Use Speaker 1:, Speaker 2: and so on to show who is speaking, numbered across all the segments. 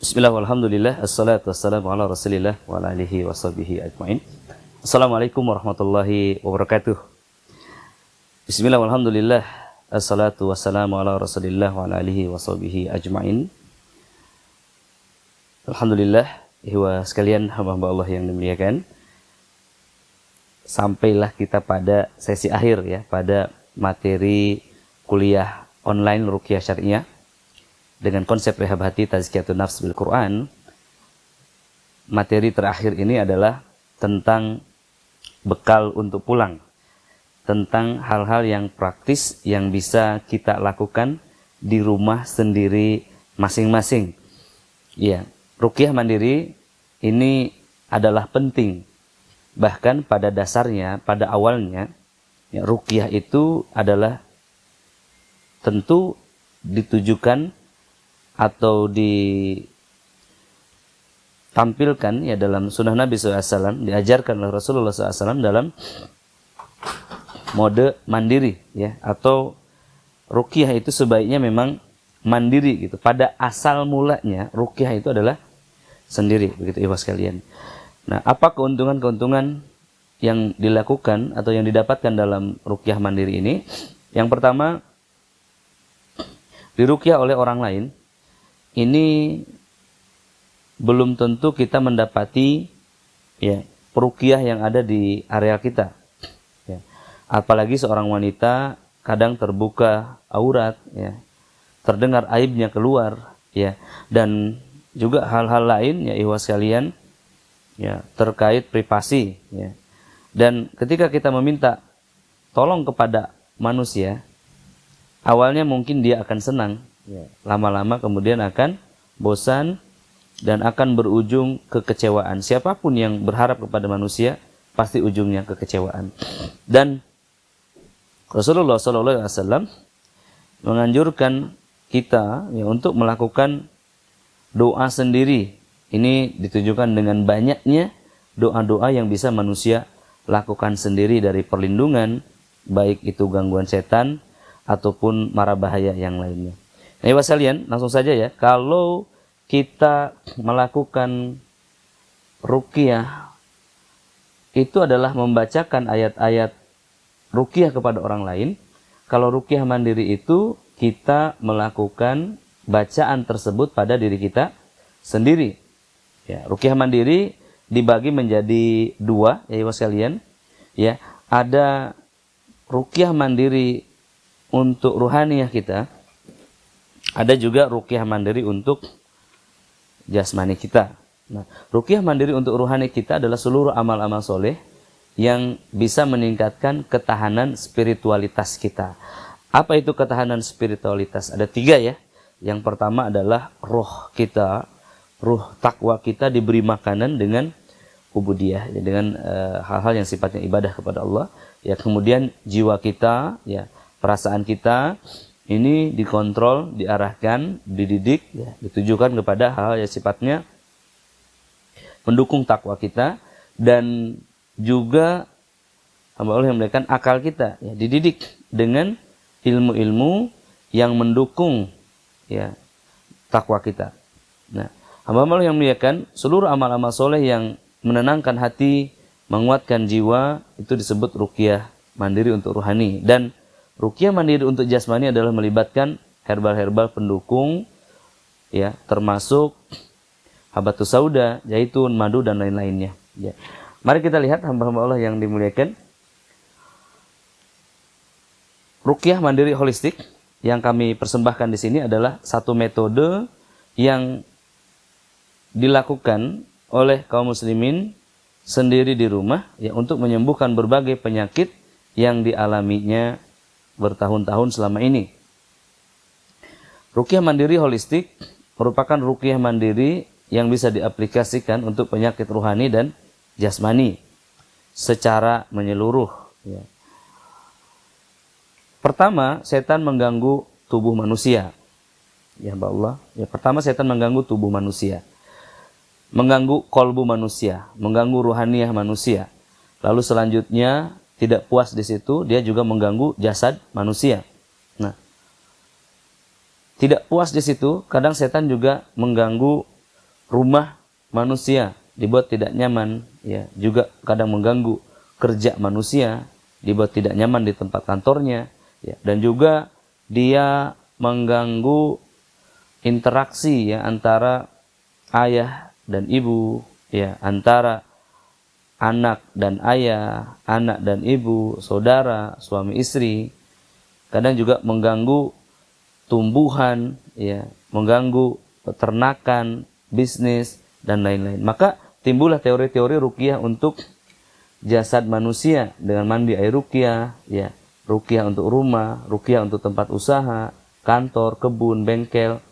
Speaker 1: Bismillah, walhamdulillah, assalatu wassalamu ala rasulillah wa ala alihi wa sahbihi ajma'in. Assalamualaikum warahmatullahi wabarakatuh. Bismillah, walhamdulillah, assalatu wassalamu ala rasulillah wa ala alihi wa sahbihi ajma'in. Alhamdulillah, ihwa sekalian hamba-hamba Allah yang dimuliakan. Sampailah kita pada sesi akhir ya, pada materi kuliah online Ruqyah Syariah dengan konsep rehab hati tazkiyatun nafs bil Quran. Materi terakhir ini adalah tentang bekal untuk pulang, tentang hal-hal yang praktis yang bisa kita lakukan di rumah sendiri masing-masing. Ya, ruqyah mandiri ini adalah penting. Bahkan pada dasarnya, pada awalnya, ya, ruqyah itu adalah tentu ditujukan atau ditampilkan ya dalam sunnah Nabi SAW, diajarkan oleh Rasulullah SAW dalam mode mandiri ya, atau ruqyah itu sebaiknya memang mandiri gitu. Pada asal mulanya ruqyah itu adalah sendiri, begitu ikhwas sekalian. Nah, apa keuntungan-keuntungan yang dilakukan atau yang didapatkan dalam ruqyah mandiri ini? Yang pertama, diruqyah oleh orang lain ini belum tentu kita mendapati ya peruqyah yang ada di area kita ya. Apalagi seorang wanita kadang terbuka aurat ya, terdengar aibnya keluar ya, dan juga hal-hal lain ya ikhwas sekalian ya, terkait privasi ya. Dan ketika kita meminta tolong kepada manusia, awalnya mungkin dia akan senang ya, lama-lama kemudian akan bosan dan akan berujung kekecewaan. Siapapun yang berharap kepada manusia pasti ujungnya kekecewaan. Dan Rasulullah SAW menganjurkan kita ya untuk melakukan doa sendiri. Ini ditujukan dengan banyaknya doa-doa yang bisa manusia lakukan sendiri dari perlindungan, baik itu gangguan setan ataupun mara bahaya yang lainnya. Nah, ibu sekalian, langsung saja ya. Kalau kita melakukan ruqyah itu adalah membacakan ayat-ayat ruqyah kepada orang lain. Kalau ruqyah mandiri itu kita melakukan bacaan tersebut pada diri kita sendiri. Ya, ruqyah mandiri dibagi menjadi dua ya ibu sekalian. Ya, ada ruqyah mandiri untuk ruhaniyah kita, ada juga ruqyah mandiri untuk jasmani kita. Nah, ruqyah mandiri untuk ruhani kita adalah seluruh amal-amal soleh yang bisa meningkatkan ketahanan spiritualitas kita. Apa itu ketahanan spiritualitas? Ada tiga ya. Yang pertama adalah roh kita, ruh takwa kita diberi makanan dengan ubudiyah, ya, dengan hal-hal yang sifatnya ibadah kepada Allah. Ya, kemudian jiwa kita, ya, perasaan kita ini dikontrol, diarahkan, dididik, ya, ditujukan kepada hal yang sifatnya mendukung takwa kita, dan juga hamba Allah yang melakukan akal kita, ya, dididik dengan ilmu-ilmu yang mendukung ya takwa kita. Nah, hamba Allah yang melakukan seluruh amal-amal soleh yang menenangkan hati, menguatkan jiwa, itu disebut ruqyah mandiri untuk ruhani. Dan ruqyah mandiri untuk jasmani adalah melibatkan herbal-herbal pendukung ya, termasuk habatus sauda, zaitun, madu dan lain-lainnya ya. Mari kita lihat hamba-hamba Allah yang dimuliakan. Ruqyah mandiri holistik yang kami persembahkan di sini adalah satu metode yang dilakukan oleh kaum muslimin sendiri di rumah ya, untuk menyembuhkan berbagai penyakit yang dialaminya bertahun-tahun selama ini. Ruqyah mandiri holistik merupakan ruqyah mandiri yang bisa diaplikasikan untuk penyakit ruhani dan jasmani secara menyeluruh ya. Pertama, setan mengganggu tubuh manusia. Ya Allah, ya, pertama setan mengganggu tubuh manusia, mengganggu kolbu manusia, mengganggu ruhaniyah manusia. Lalu selanjutnya tidak puas di situ, dia juga mengganggu jasad manusia. Nah, tidak puas di situ, kadang setan juga mengganggu rumah manusia dibuat tidak nyaman, ya, juga kadang mengganggu kerja manusia, dibuat tidak nyaman di tempat kantornya, ya, dan juga dia mengganggu interaksi, ya, antara ayah dan ibu, ya, antara anak dan ayah, anak dan ibu, saudara, suami istri. Kadang juga mengganggu tumbuhan, ya, mengganggu peternakan, bisnis, dan lain-lain. Maka timbullah teori-teori ruqyah untuk jasad manusia dengan mandi air ruqyah, ya, ruqyah untuk rumah, ruqyah untuk tempat usaha, kantor, kebun, bengkel,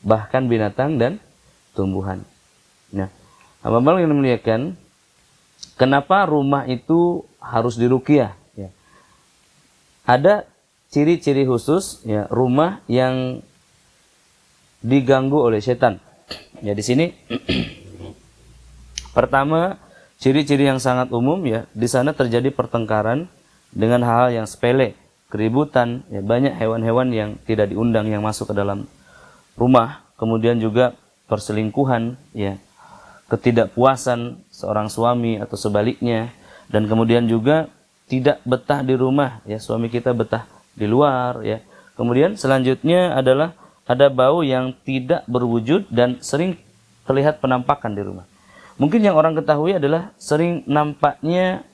Speaker 1: bahkan binatang dan tumbuhan. Nah, hamba-hamba yang dimuliakan, kenapa rumah itu harus diruqyah? Ya. Ada ciri-ciri khusus, ya, rumah yang diganggu oleh setan. Ya, di sini pertama, ciri-ciri yang sangat umum, ya, di sana terjadi pertengkaran dengan hal-hal yang sepele, keributan, ya, banyak hewan-hewan yang tidak diundang yang masuk ke dalam rumah, kemudian juga perselingkuhan, ya, ketidakpuasan seorang suami atau sebaliknya, dan kemudian juga tidak betah di rumah, ya, suami kita betah di luar, ya. Kemudian selanjutnya adalah ada bau yang tidak berwujud dan sering terlihat penampakan di rumah. Mungkin yang orang ketahui adalah sering nampaknya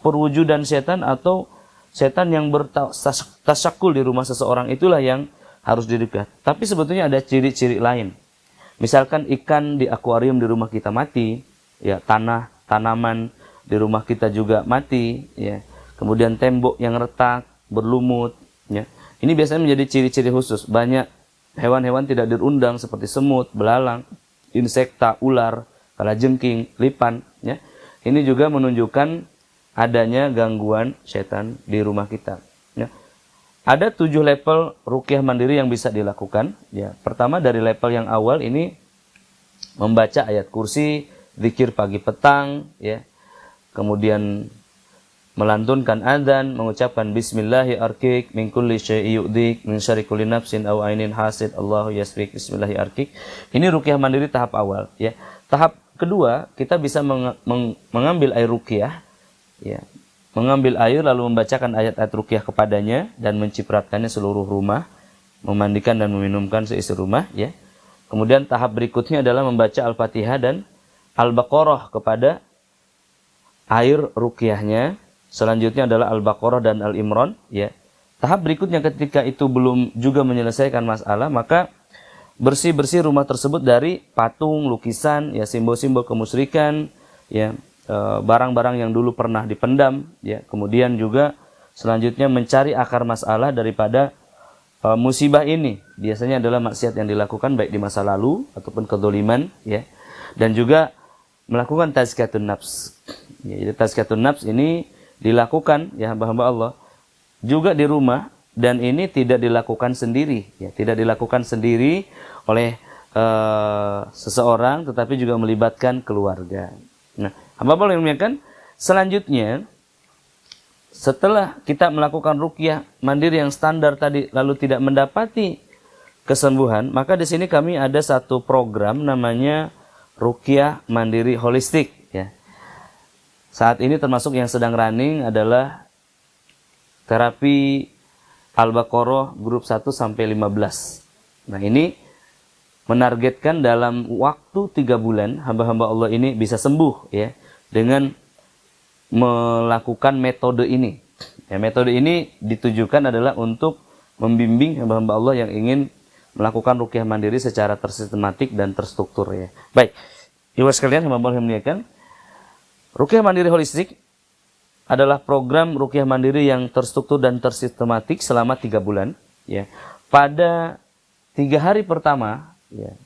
Speaker 1: perwujudan setan atau setan yang bertasyakul di rumah seseorang, itulah yang harus diruqyah. Tapi sebetulnya ada ciri-ciri lain. Misalkan ikan di akuarium di rumah kita mati, ya, tanaman di rumah kita juga mati, ya. Kemudian tembok yang retak, berlumut, ya. Ini biasanya menjadi ciri-ciri khusus. Banyak hewan-hewan tidak diundang seperti semut, belalang, insekta, ular, kalajengking, lipan, ya. Ini juga menunjukkan adanya gangguan setan di rumah kita, ya. Ada 7 level ruqyah mandiri yang bisa dilakukan, ya. Pertama, dari level yang awal ini membaca ayat kursi, zikir pagi petang, ya. Kemudian melantunkan adzan, mengucapkan bismillahi arkik min kulli syai'i yu'dik min syarri kulli nafsin aw ainin hasid Allahu yasfik bismillahi arkik. Ini ruqyah mandiri tahap awal, ya. Tahap kedua, kita bisa mengambil air ruqyah, ya. Mengambil air lalu membacakan ayat-ayat ruqyah kepadanya dan mencipratkannya seluruh rumah, memandikan dan meminumkan seisi rumah, ya. Kemudian tahap berikutnya adalah membaca Al-Fatihah dan Al-Baqarah kepada air ruqyahnya. Selanjutnya adalah Al-Baqarah dan Al-Imran, ya. Tahap berikutnya ketika itu belum juga menyelesaikan masalah, maka bersih-bersih rumah tersebut dari patung, lukisan, ya, simbol-simbol kemusyrikan, ya, barang-barang yang dulu pernah dipendam, ya. Kemudian juga selanjutnya mencari akar masalah daripada musibah ini. Biasanya adalah maksiat yang dilakukan baik di masa lalu ataupun kedzaliman, ya. Dan juga melakukan tazkiyatun nafs. Ya, jadi tazkiyatun nafs ini dilakukan, ya, hamba-hamba Allah, juga di rumah, dan ini tidak dilakukan sendiri, ya, tidak dilakukan sendiri oleh seseorang, tetapi juga melibatkan keluarga. Nah, hamba-hamba yang muliakan, selanjutnya setelah kita melakukan ruqyah mandiri yang standar tadi lalu tidak mendapati kesembuhan, maka di sini kami ada satu program namanya ruqyah mandiri holistik, ya. Saat ini termasuk yang sedang running adalah terapi Al-Baqarah grup 1 sampai 15. Nah, ini menargetkan dalam waktu 3 bulan hamba-hamba Allah ini bisa sembuh, ya, dengan melakukan metode ini. Ya, metode ini ditujukan adalah untuk membimbing hamba-hamba Allah yang ingin melakukan ruqyah mandiri secara tersistematik dan terstruktur, ya. Baik, ibu sekalian hamba Allah yang muliakan, ruqyah mandiri holistik adalah program ruqyah mandiri yang terstruktur dan tersistematik selama 3 bulan, ya. Pada 3 hari pertama, ya,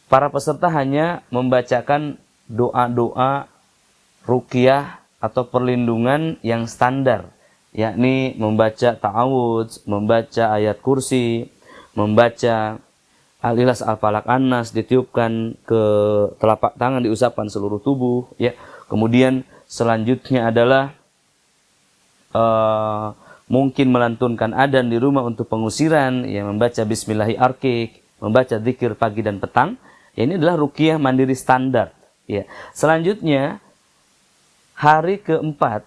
Speaker 1: para peserta hanya membacakan doa-doa ruqyah atau perlindungan yang standar, yakni membaca ta'awudz, membaca ayat kursi, membaca Al-Ikhlas, Al-Falaq, An-Nas, ditiupkan ke telapak tangan, diusapkan seluruh tubuh, ya. Kemudian selanjutnya adalah mungkin melantunkan adzan di rumah untuk pengusiran, ya, membaca bismillahi arkik, membaca zikir pagi dan petang, Ya, ini adalah ruqyah mandiri standar. Ya. Selanjutnya hari keempat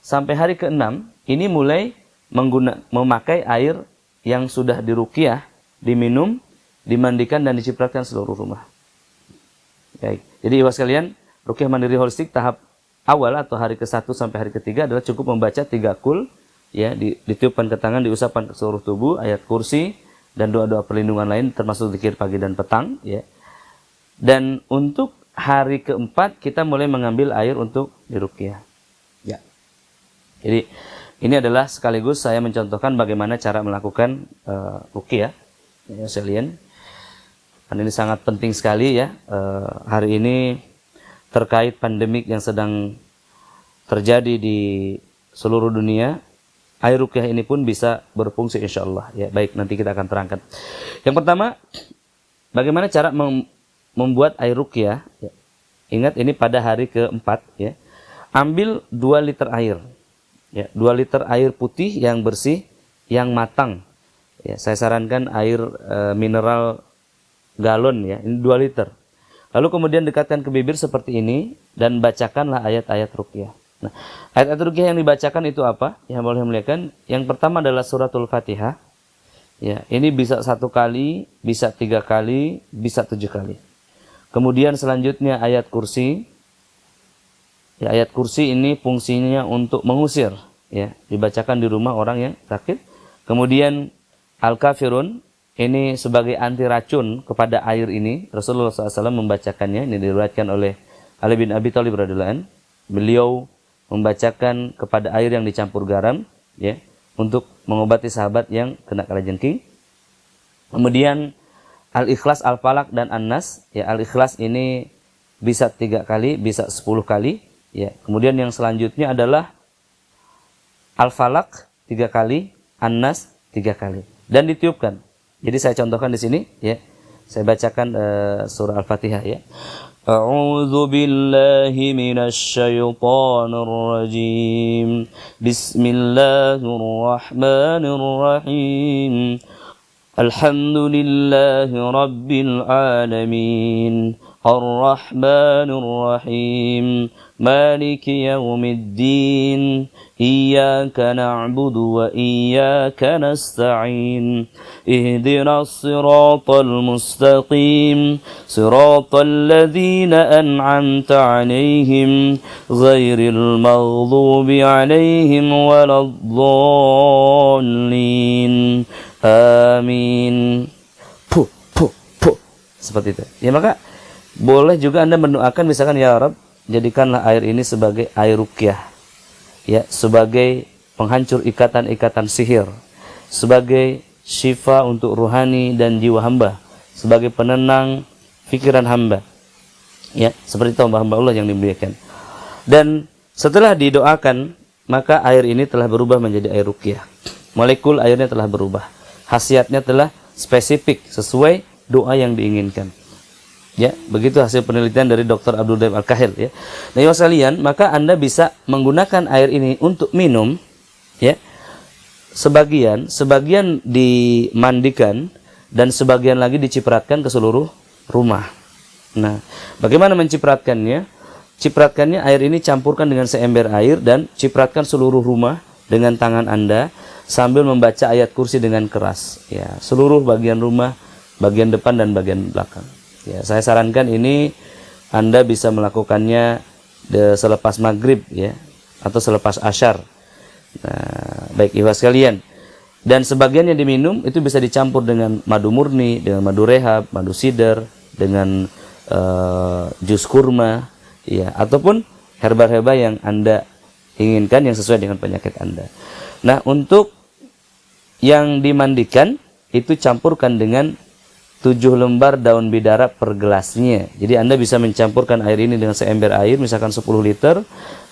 Speaker 1: sampai hari keenam ini mulai memakai air yang sudah diruqyah, diminum, dimandikan dan dicipratkan seluruh rumah. Baik. Jadi ibu sekalian, ruqyah mandiri holistik tahap awal atau hari ke-1 sampai hari ke-3 adalah cukup membaca 3 qul, ya, ditiupkan ke tangan, diusapkan ke seluruh tubuh, ayat kursi dan doa-doa perlindungan lain termasuk zikir pagi dan petang, ya. Dan untuk hari keempat kita mulai mengambil air untuk diruqyah. Ya. Jadi ini adalah sekaligus saya mencontohkan bagaimana cara melakukan ruqyah, ya sekalian. Dan ini sangat penting sekali ya hari ini terkait pandemik yang sedang terjadi di seluruh dunia. Air ruqyah ini pun bisa berfungsi insyaallah. Ya, baik, nanti kita akan terangkan. Yang pertama, bagaimana cara membuat air ruqyah? Ya. Ingat ini pada hari keempat, ya. Ambil 2 liter air. Ya, 2 liter air putih yang bersih, yang matang. Ya, saya sarankan air mineral galon ya, ini 2 liter. Lalu kemudian dekatkan ke bibir seperti ini dan bacakanlah ayat-ayat ruqyah. Nah, ayat-ayat ruqyah yang dibacakan itu apa? Yang boleh melihatkan. Yang pertama adalah suratul Fatihah. Ya, ini bisa 1 kali, bisa 3 kali, bisa 7 kali. Kemudian selanjutnya ayat kursi. Ya, ayat kursi ini fungsinya untuk mengusir, ya, dibacakan di rumah orang yang sakit. Kemudian Al-Kafirun ini sebagai anti racun kepada air ini. Rasulullah SAW membacakannya. Ini diriwayatkan oleh Ali bin Abi Thalib radhiyallahu anhu. Beliau membacakan kepada air yang dicampur garam, ya, untuk mengobati sahabat yang kena kalajengking. Kemudian Al-Ikhlas, Al-Falaq dan An-Nas. Ya, Al-Ikhlas ini bisa 3 kali, bisa 10 kali. Ya, kemudian yang selanjutnya adalah Al-Falaq 3 kali, An-Nas 3 kali. Dan ditiupkan. Jadi saya contohkan di sini, ya. Saya bacakan surah Al-Fatihah, ya. A'udzu billahi minasy syaithanir rajim. Bismillahirrahmanirrahim. Alhamdulillahi rabbil alamin. Ar-Rahmanir Rahim. Maliki yaumiddin. Iyyaka na'budu wa iyyaka nasta'in. Ihdinas siratal mustaqim. Siratal ladzina an'amta 'alaihim ghairil maghdubi 'alaihim waladdallin. Amin. Puh. Seperti itu. Ya, maka boleh juga Anda mendoakan misalkan, ya Rabb, jadikanlah air ini sebagai air ruqyah, ya, sebagai penghancur ikatan-ikatan sihir, sebagai syifa untuk ruhani dan jiwa hamba, sebagai penenang pikiran hamba, ya, seperti itu hamba-hamba Allah yang dimuliakan. Dan setelah didoakan, maka air ini telah berubah menjadi air ruqyah. Molekul airnya telah berubah, khasiatnya telah spesifik sesuai doa yang diinginkan. Ya, begitu hasil penelitian dari Dr. Abdul Daim Al-Kahil, ya. Nah, ya sekalian, maka Anda bisa menggunakan air ini untuk minum, ya. Sebagian dimandikan dan sebagian lagi dicipratkan ke seluruh rumah. Nah, bagaimana mencipratkannya? Cipratkannya, air ini campurkan dengan seember air dan cipratkan seluruh rumah dengan tangan Anda sambil membaca ayat kursi dengan keras, ya. Seluruh bagian rumah, bagian depan dan bagian belakang. Ya, saya sarankan ini Anda bisa melakukannya selepas maghrib, ya, atau selepas asyar. Nah, baik ibu sekalian. Dan sebagian yang diminum itu bisa dicampur dengan madu murni, dengan madu rehab, madu sider, dengan jus kurma, ya, ataupun herba-herba yang Anda inginkan yang sesuai dengan penyakit Anda. Nah, untuk yang dimandikan itu campurkan dengan 7 lembar daun bidara per gelasnya. Jadi Anda bisa mencampurkan air ini dengan seember air, misalkan 10 liter,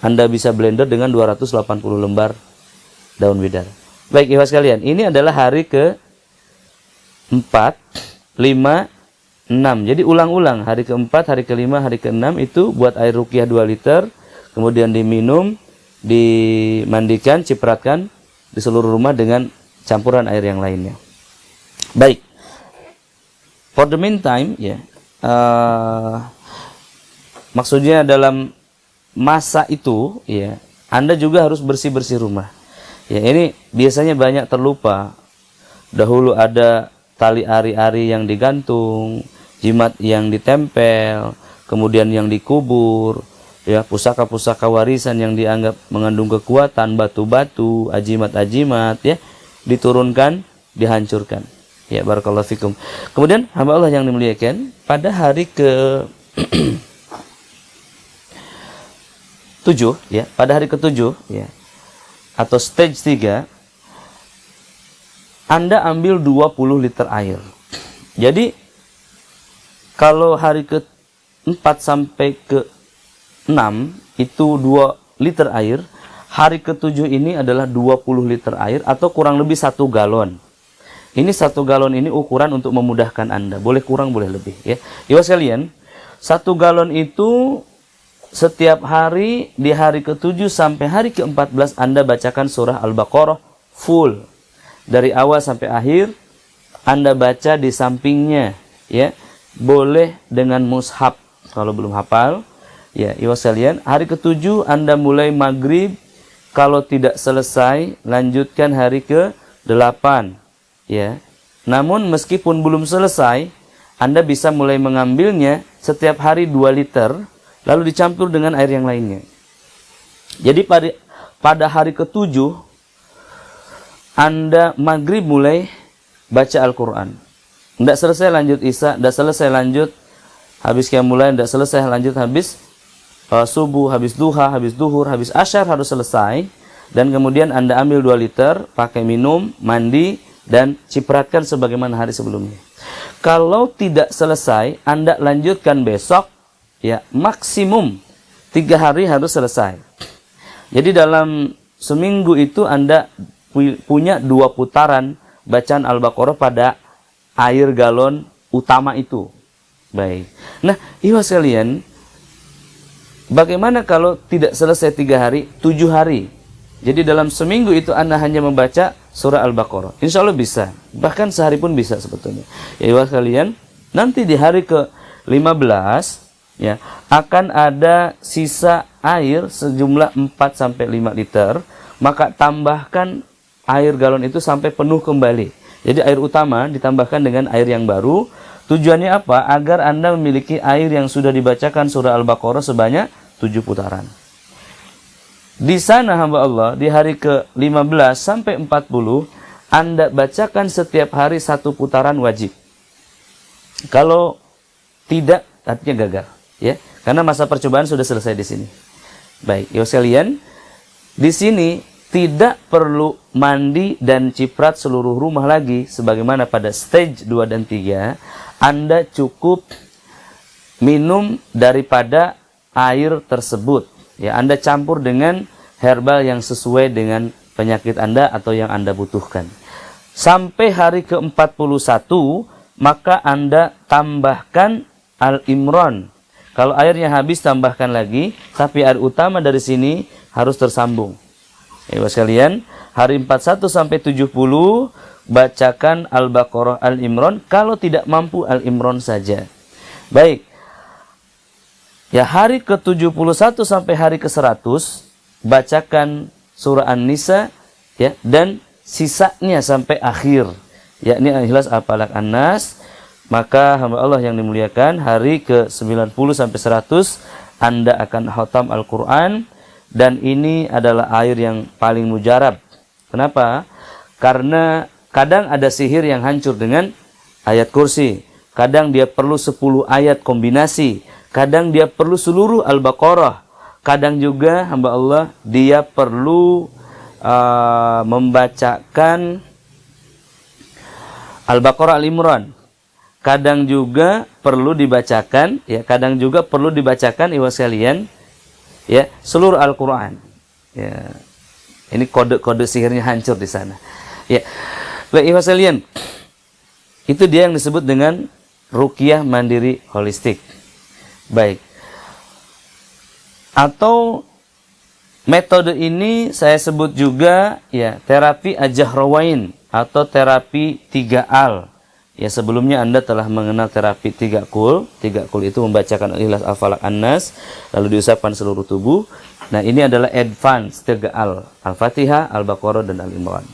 Speaker 1: Anda bisa blender dengan 280 lembar daun bidara. Baik ikhwas sekalian, ini adalah hari ke-4, 5, 6. Jadi ulang-ulang, hari ke-4, hari ke-5, hari ke-6 itu buat air ruqyah 2 liter, kemudian diminum, dimandikan, cipratkan di seluruh rumah dengan campuran air yang lainnya. Baik. For the meantime, ya, maksudnya dalam masa itu ya Anda juga harus bersih-bersih rumah. Ya, ini biasanya banyak terlupa. Dahulu ada tali ari-ari yang digantung, jimat yang ditempel, kemudian yang dikubur, ya, pusaka-pusaka warisan yang dianggap mengandung kekuatan, batu-batu, ajimat-ajimat, ya, diturunkan, dihancurkan. Ya, barakallahu fikum. Kemudian hamba Allah yang dimuliakan, pada hari ke 7, ya, pada hari ke-7, ya, atau stage 3, Anda ambil 20 liter air. Jadi kalau hari ke-4 sampai ke-6 itu 2 liter air, hari ke-7 ini adalah 20 liter air atau kurang lebih 1 galon. Ini 1 galon ini ukuran untuk memudahkan Anda. Boleh kurang, boleh lebih, ya. Ibu sekalian, 1 galon itu setiap hari di hari ke-7 sampai hari ke-14 Anda bacakan surah Al-Baqarah full. Dari awal sampai akhir Anda baca di sampingnya, ya. Boleh dengan mushaf kalau belum hafal. Ya, ibu sekalian, hari ke-7 Anda mulai maghrib, kalau tidak selesai lanjutkan hari ke-8, ya. Namun meskipun belum selesai, Anda bisa mulai mengambilnya setiap hari 2 liter lalu dicampur dengan air yang lainnya. Jadi pada hari ke-7 Anda maghrib mulai baca Al-Quran. Tidak selesai lanjut Isya, tidak selesai lanjut habis Qiyamul, tidak selesai lanjut habis subuh, habis duha, habis duhur, habis asyar harus selesai. Dan kemudian Anda ambil 2 liter, pakai minum, mandi, dan cipratkan sebagaimana hari sebelumnya. Kalau tidak selesai, Anda lanjutkan besok, ya, maksimum 3 hari harus selesai. Jadi dalam seminggu itu Anda punya 2 putaran bacaan Al-Baqarah pada air galon utama itu. Baik. Nah, ibu sekalian, bagaimana kalau tidak selesai 3 hari, 7 hari? Jadi dalam seminggu itu Anda hanya membaca surah Al-Baqarah. Insya Allah bisa. Bahkan sehari pun bisa sebetulnya. Ya, ibu sekalian, nanti di hari ke-15, ya, akan ada sisa air sejumlah 4-5 liter. Maka tambahkan air galon itu sampai penuh kembali. Jadi air utama ditambahkan dengan air yang baru. Tujuannya apa? Agar Anda memiliki air yang sudah dibacakan surah Al-Baqarah sebanyak 7 putaran. Di sana hamba Allah, di hari ke-15 sampai 40, Anda bacakan setiap hari 1 putaran wajib. Kalau tidak, artinya gagal, ya. Karena masa percobaan sudah selesai di sini. Baik, ya sekalian, di sini tidak perlu mandi dan ciprat seluruh rumah lagi sebagaimana pada stage 2 dan 3. Anda cukup minum daripada air tersebut. Ya, Anda campur dengan herbal yang sesuai dengan penyakit Anda atau yang Anda butuhkan. Sampai hari ke-41, maka Anda tambahkan Al-Imran. Kalau airnya habis, tambahkan lagi, tapi air utama dari sini harus tersambung. Ibu sekalian, hari 41 sampai 70 bacakan Al-Baqarah, Al-Imran. Kalau tidak mampu, Al-Imran saja. Baik. Ya, hari ke-71 sampai hari ke-100 bacakan surah An-Nisa, ya, dan sisanya sampai akhir, yakni Al-Ikhlas, Al-Falaq, An-Nas. Maka hamba Allah yang dimuliakan, hari ke-90 sampai 100 Anda akan khatam Al-Qur'an. Dan ini adalah air yang paling mujarab. Kenapa? Karena kadang ada sihir yang hancur dengan ayat kursi. Kadang dia perlu 10 ayat kombinasi. Kadang dia perlu seluruh Al-Baqarah. Kadang juga hamba Allah dia perlu membacakan Al-Baqarah, Al-Imran. Kadang juga perlu dibacakan, ya, kadang juga perlu dibacakan ibu sekalian, ya, seluruh Al-Quran. Ya, ini kode-kode sihirnya hancur di sana. Ya, baik ibu sekalian, itu dia yang disebut dengan ruqyah mandiri holistik. Baik. Atau metode ini saya sebut juga, ya, terapi Al-Jahrawain atau terapi 3 al. Ya, sebelumnya Anda telah mengenal terapi 3 kul. 3 kul itu membacakan Ikhlas, Al-Falaq, An-Nas, lalu diusapkan seluruh tubuh. Nah, ini adalah advance 3 Al-Fatihah, Al-Baqarah, dan Al-Imran.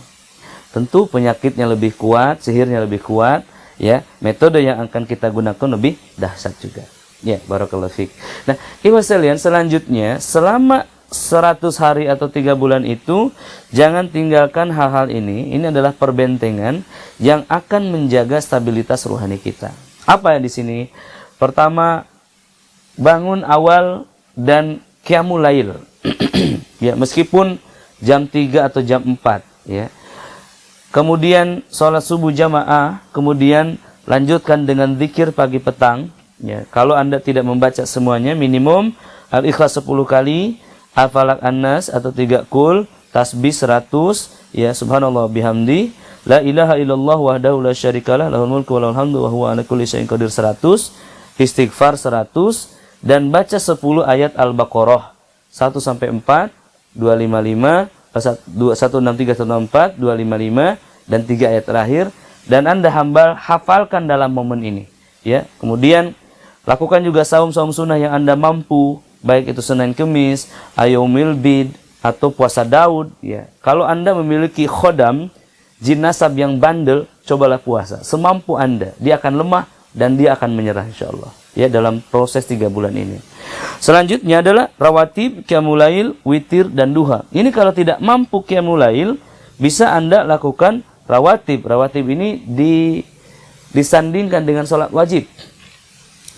Speaker 1: Tentu penyakitnya lebih kuat, sihirnya lebih kuat, ya. Metode yang akan kita gunakan lebih dahsyat juga. Ya, barakallahu fiik. Nah, ibu sekalian, selanjutnya selama 100 hari atau 3 bulan itu jangan tinggalkan hal-hal ini. Ini adalah perbentengan yang akan menjaga stabilitas rohani kita. Apa yang di sini? Pertama, bangun awal dan qiyamul lail. Ya, meskipun jam 3 atau jam 4, ya. Kemudian sholat subuh jamaah, kemudian lanjutkan dengan zikir pagi petang. Ya, kalau Anda tidak membaca semuanya, minimum Al-Ikhlas 10 kali, Al-Falaq, An-Nas atau 3 kul, tasbih 100, ya, subhanallah bihamdi, la ilaha illallah wahdahu la syarikalah, lahul mulku wa lahul hamdu wa huwa ala kulli syai'in qadir 100, istighfar 100, dan baca 10 ayat Al-Baqarah 1 sampai 4, 255, 163, 164, 255, dan 3 ayat terakhir, dan Anda hafalkan dalam momen ini, ya. Kemudian lakukan juga saum-saum sunnah yang Anda mampu, baik itu Senin Kemis, Ayyamul Bid, atau puasa Daud, ya. Kalau Anda memiliki khodam, jin nasab yang bandel, cobalah puasa semampu Anda. Dia akan lemah dan dia akan menyerah insyaallah, ya, dalam proses 3 bulan ini. Selanjutnya adalah rawatib, qiyamul lail, witir, dan duha. Ini kalau tidak mampu qiyamul lail, bisa Anda lakukan rawatib. Rawatib ini disandingkan dengan sholat wajib.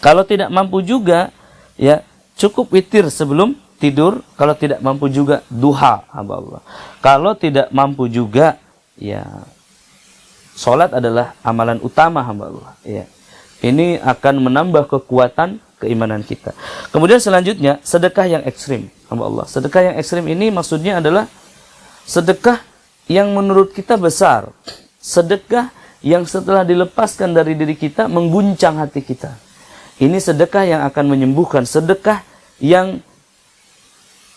Speaker 1: Kalau tidak mampu juga, ya, cukup witir sebelum tidur. Kalau tidak mampu juga duha, hamba Allah. Kalau tidak mampu juga, ya, sholat adalah amalan utama, hamba Allah, ya. Ini akan menambah kekuatan keimanan kita. Kemudian selanjutnya, sedekah yang ekstrim, hamba Allah. Sedekah yang ekstrim ini maksudnya adalah sedekah yang menurut kita besar. Sedekah yang setelah dilepaskan dari diri kita mengguncang hati kita. Ini sedekah yang akan menyembuhkan, sedekah yang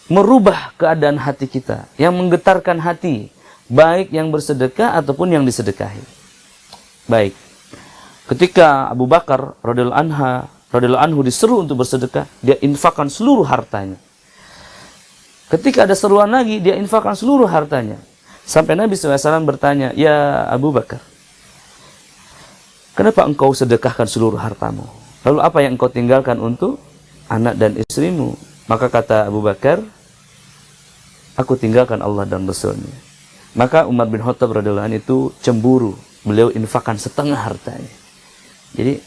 Speaker 1: merubah keadaan hati kita, yang menggetarkan hati, baik yang bersedekah ataupun yang disedekahi. Baik, ketika Abu Bakar radhiyallahu anhu diseru untuk bersedekah, dia infakkan seluruh hartanya. Ketika ada seruan lagi, dia infakkan seluruh hartanya. Sampai Nabi SAW bertanya, "Ya Abu Bakar, kenapa engkau sedekahkan seluruh hartamu? Lalu apa yang engkau tinggalkan untuk anak dan istrimu?" Maka kata Abu Bakar, "Aku tinggalkan Allah dan Rasulnya." Maka Umar bin Khattab radhiyallahu anhu itu cemburu. Beliau infakkan setengah hartanya. Jadi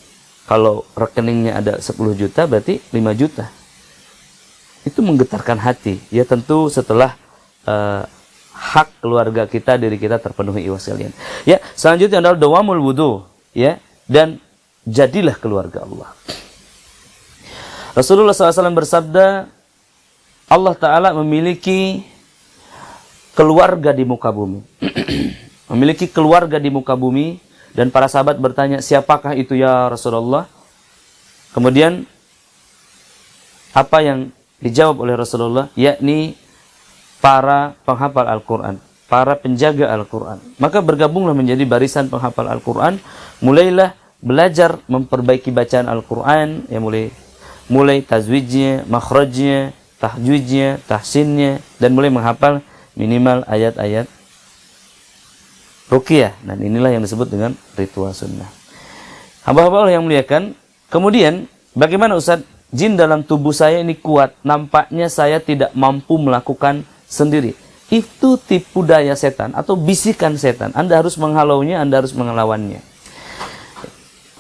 Speaker 1: kalau rekeningnya ada 10 juta, berarti 5 juta. Itu menggetarkan hati. Ya, tentu setelah hak keluarga kita, diri kita terpenuhi, ikhwas sekalian. Ya, selanjutnya adalah dawamul wudu, ya, dan jadilah keluarga Allah. Rasulullah SAW bersabda, Allah Ta'ala memiliki keluarga di muka bumi. Memiliki keluarga di muka bumi. Dan para sahabat bertanya, siapakah itu ya Rasulullah? Kemudian, apa yang dijawab oleh Rasulullah? Yakni para penghafal Al-Quran, para penjaga Al-Quran. Maka bergabunglah menjadi barisan penghafal Al-Quran. Mulailah belajar memperbaiki bacaan Al-Quran, ya, mulai tajwidnya, makhrajnya, tahjwidnya, tahsinnya, dan mulai menghafal minimal ayat-ayat ruqyah. Dan inilah yang disebut dengan ritual sunnah. Hamba-hamba Allah yang muliakan. Kemudian, bagaimana Ustaz? Jin dalam tubuh saya ini kuat. Nampaknya saya tidak mampu melakukan sendiri. Itu tipu daya setan atau bisikan setan. Anda harus menghalaunya, Anda harus mengelawannya.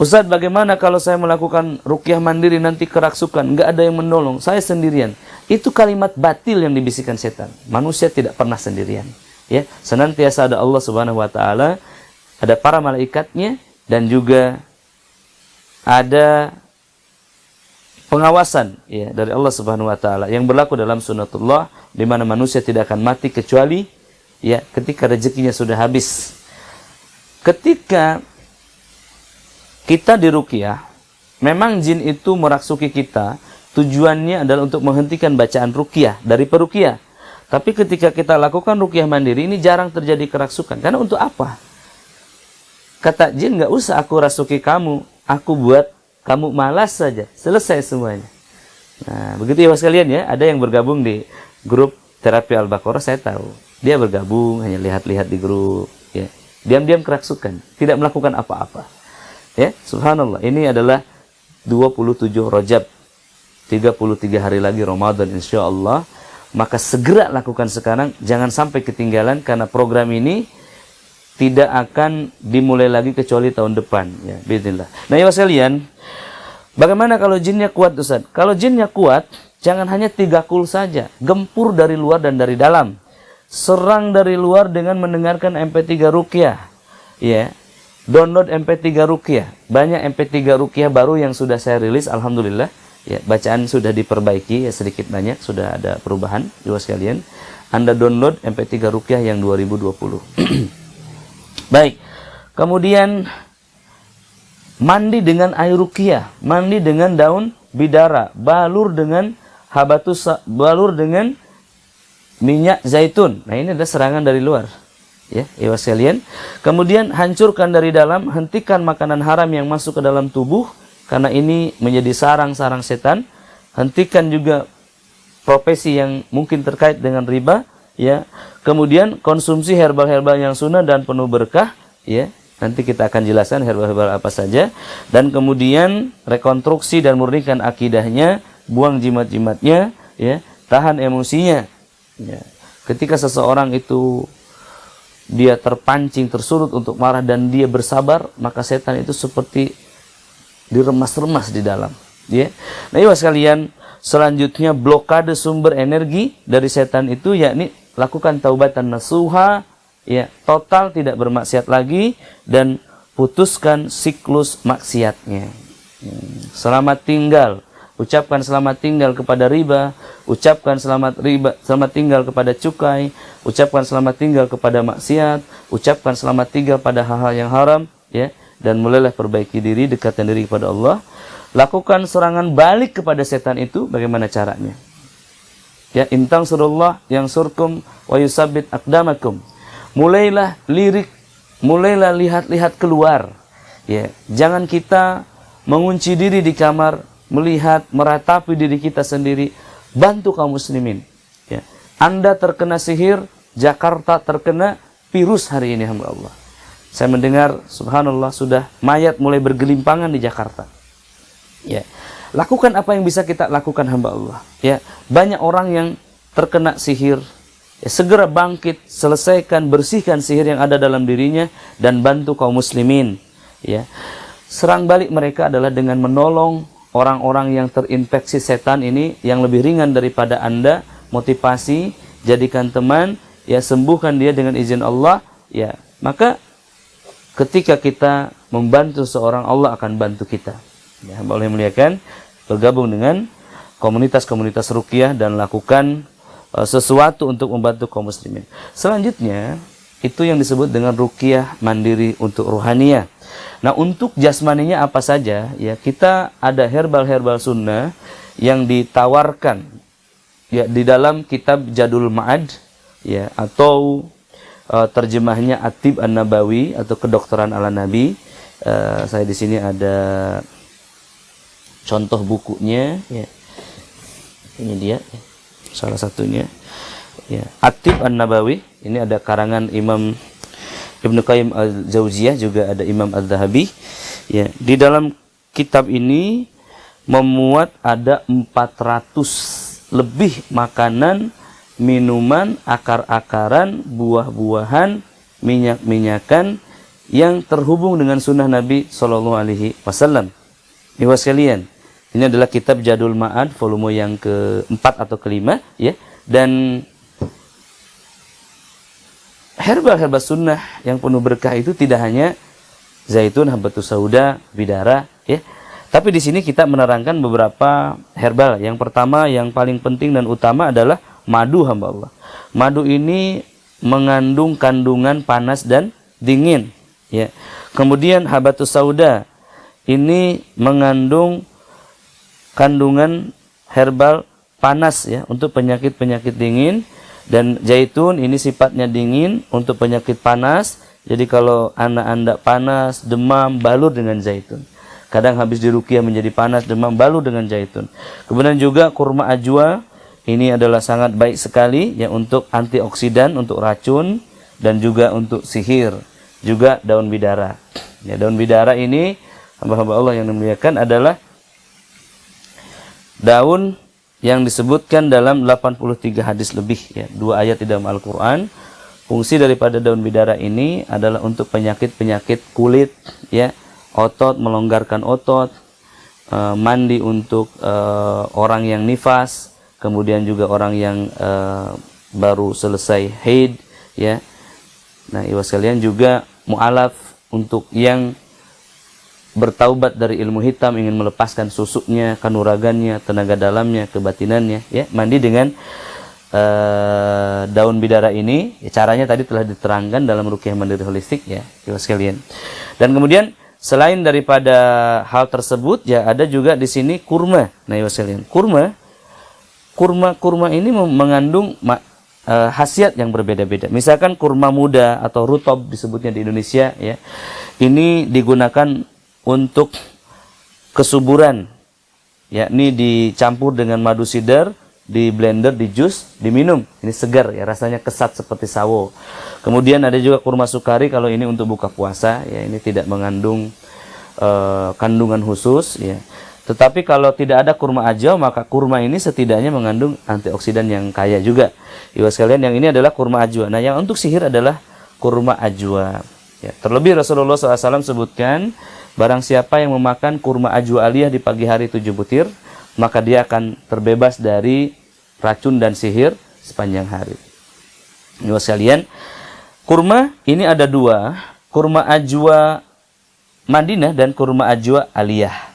Speaker 1: Ustaz, bagaimana kalau saya melakukan ruqyah mandiri nanti kerasukan, nggak ada yang menolong, saya sendirian. Itu kalimat batil yang dibisikkan setan. Manusia tidak pernah sendirian. Ya, senantiasa ada Allah Subhanahu wa taala, ada para malaikatnya, dan juga ada pengawasan, ya, dari Allah Subhanahu wa taala yang berlaku dalam sunnatullah, di mana manusia tidak akan mati kecuali, ya, ketika rezekinya sudah habis. Ketika kita diruqyah, memang jin itu merasuki kita, tujuannya adalah untuk menghentikan bacaan ruqyah dari peruqyah. Tapi ketika kita lakukan ruqyah mandiri, ini jarang terjadi kerasukan. Karena untuk apa? Kata jin, nggak usah aku rasuki kamu, aku buat kamu malas saja, selesai semuanya. Nah, begitu ya sekalian ya. Ada yang bergabung di grup terapi Al-Baqarah, saya tahu. Dia bergabung hanya lihat-lihat di grup, ya. Diam-diam kerasukan, tidak melakukan apa-apa. Ya, subhanallah. Ini adalah 27 Rajab, 33 hari lagi Ramadan insyaallah. Maka segera lakukan sekarang, jangan sampai ketinggalan, karena program ini tidak akan dimulai lagi kecuali tahun depan, ya, bismillah. Nah, ya sekalian, bagaimana kalau jinnya kuat, Ustaz? Kalau jinnya kuat, jangan hanya 3 kul saja, gempur dari luar dan dari dalam. Serang dari luar dengan mendengarkan MP3 Ruqyah, ya. Download MP3 Ruqyah. Banyak MP3 Ruqyah baru yang sudah saya rilis, alhamdulillah. Ya, bacaan sudah diperbaiki, ya, sedikit banyak sudah ada perubahan juga sekalian. Anda download MP3 Ruqyah yang 2020. Baik. Kemudian mandi dengan air ruqyah, mandi dengan daun bidara, balur dengan balur dengan minyak zaitun. Nah, ini ada serangan dari luar. Ya, iwas sekalian. Kemudian hancurkan dari dalam, hentikan makanan haram yang masuk ke dalam tubuh, karena ini menjadi sarang-sarang setan. Hentikan juga profesi yang mungkin terkait dengan riba, ya. Kemudian konsumsi herbal-herbal yang sunnah dan penuh berkah, ya. Nanti kita akan jelaskan herbal-herbal apa saja. Dan kemudian rekonstruksi dan murnikan akidahnya, buang jimat-jimatnya, ya. Tahan emosinya. Ya. Ketika seseorang itu dia terpancing, tersurut untuk marah dan dia bersabar, maka setan itu seperti diremas-remas di dalam, ya. Nah, ibu sekalian, selanjutnya blokade sumber energi dari setan itu, yakni lakukan taubatan nasuha, ya, total tidak bermaksiat lagi dan putuskan siklus maksiatnya. Selamat tinggal. Ucapkan selamat tinggal kepada riba, ucapkan selamat tinggal kepada cukai, ucapkan selamat tinggal kepada maksiat, ucapkan selamat tinggal pada hal-hal yang haram, ya, dan mulailah perbaiki diri, dekatkan diri kepada Allah. Lakukan serangan balik kepada setan itu, bagaimana caranya? Ya, intang surullah yang surkum wa yusabbit aqdamakum. Mulailah lirik, mulailah lihat-lihat keluar. Ya, jangan kita mengunci diri di kamar, melihat, meratapi diri kita sendiri. Bantu kaum muslimin. Ya. Anda terkena sihir, Jakarta terkena virus hari ini, hamba Allah. Saya mendengar, subhanallah, sudah mayat mulai bergelimpangan di Jakarta. Ya. Lakukan apa yang bisa kita lakukan, hamba Allah. Ya. Banyak orang yang terkena sihir. Ya, segera bangkit, selesaikan, bersihkan sihir yang ada dalam dirinya, dan bantu kaum muslimin. Ya. Serang balik mereka adalah dengan menolong orang-orang yang terinfeksi setan ini, yang lebih ringan daripada Anda. Motivasi, jadikan teman, ya, sembuhkan dia dengan izin Allah, ya. Maka ketika kita membantu seorang, Allah akan bantu kita. Ya, boleh muliakan, bergabung dengan komunitas-komunitas ruqyah dan lakukan sesuatu untuk membantu kaum muslimin. Selanjutnya, itu yang disebut dengan ruqyah mandiri untuk ruhaniyah. Nah, untuk jasmaninya apa saja? Ya, kita ada herbal-herbal sunnah yang ditawarkan, ya, di dalam kitab Jadul Ma'ad, ya, atau terjemahnya At-Tib An-Nabawi atau kedokteran ala Nabi. Saya di sini ada contoh bukunya, ya. Ini dia, ya, salah satunya, ya, At-Tib An-Nabawi. Ini ada karangan Imam Ibnu Qayyim Al-Jauziyah, juga ada Imam Al-Zahabi. Ya, di dalam kitab ini memuat ada 400 lebih makanan, minuman, akar-akaran, buah-buahan, minyak-minyakan yang terhubung dengan sunnah Nabi Shallallahu Alaihi Wasallam. Ibu sekalian, ini adalah kitab Jadul Ma'ad volume yang ke-4 atau ke-5, ya. Dan herbal-herbal sunnah yang penuh berkah itu tidak hanya zaitun, habatus sauda, bidara, ya. Tapi di sini kita menerangkan beberapa herbal. Yang pertama, yang paling penting dan utama adalah madu, hamba Allah. Madu ini mengandung kandungan panas dan dingin, ya. Kemudian habatus sauda ini mengandung kandungan herbal panas, ya, untuk penyakit-penyakit dingin. Dan zaitun ini sifatnya dingin untuk penyakit panas, Jadi kalau anak Anda panas, demam, balur dengan zaitun. Kadang habis diruqyah menjadi panas, demam, balur dengan zaitun. Kemudian juga kurma ajwa, ini adalah sangat baik sekali ya untuk antioksidan, untuk racun dan juga untuk sihir. Juga daun bidara. Ya, daun bidara ini hamba-hamba Allah yang dimuliakan adalah daun yang disebutkan dalam 83 hadis lebih ya, 2 ayat di dalam Al-Qur'an. Fungsi daripada daun bidara ini adalah untuk penyakit-penyakit kulit ya, otot, melonggarkan otot, mandi untuk orang yang nifas, kemudian juga orang yang baru selesai haid ya. Nah, ibu sekalian, juga mu'alaf untuk yang bertaubat dari ilmu hitam, ingin melepaskan susuknya, kanuragannya, tenaga dalamnya, kebatinannya ya, mandi dengan daun bidara ini ya. Caranya tadi telah diterangkan dalam ruqyah mandiri holistik ya, ibu sekalian. Dan kemudian selain daripada hal tersebut ya, ada juga di sini kurma. Nah, ibu sekalian, kurma ini mengandung khasiat yang berbeda-beda. Misalkan kurma muda atau rutob disebutnya di Indonesia ya, ini digunakan untuk kesuburan, yakni dicampur dengan madu sidar, di blender, di jus, diminum. Ini segar ya, rasanya kesat seperti sawo. Kemudian ada juga kurma sukari, kalau ini untuk buka puasa ya, ini tidak mengandung kandungan khusus ya. Tetapi kalau tidak ada kurma ajwa, maka kurma ini setidaknya mengandung antioksidan yang kaya juga. Ibu sekalian, yang ini adalah kurma ajwa. Nah, yang untuk sihir adalah kurma ajwa. Ya, terlebih Rasulullah SAW sebutkan, barang siapa yang memakan kurma ajwa aliyah di pagi hari 7 butir, maka dia akan terbebas dari racun dan sihir sepanjang hari. Ibu sekalian, kurma ini ada 2, kurma ajwa Madinah dan kurma ajwa aliyah.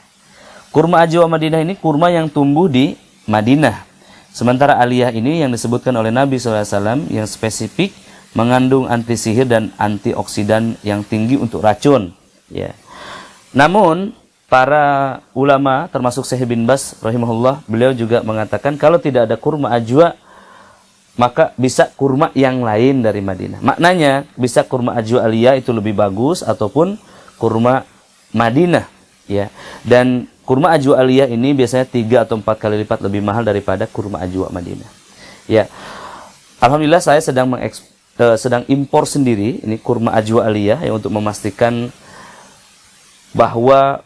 Speaker 1: Kurma ajwa Madinah ini kurma yang tumbuh di Madinah. Sementara aliyah ini yang disebutkan oleh Nabi SAW yang spesifik mengandung anti sihir dan antioksidan yang tinggi untuk racun. Ya. Namun para ulama termasuk Syekh bin Baz rahimahullah, beliau juga mengatakan kalau tidak ada kurma ajwa, maka bisa kurma yang lain dari Madinah. Maknanya bisa kurma ajwa aliyah itu lebih bagus ataupun kurma Madinah. Ya. Dan kurma ajwa aliyah ini biasanya 3 atau 4 kali lipat lebih mahal daripada kurma ajwa Madinah. Ya, alhamdulillah saya sedang impor sendiri ini kurma ajwa aliyah ya, untuk memastikan bahwa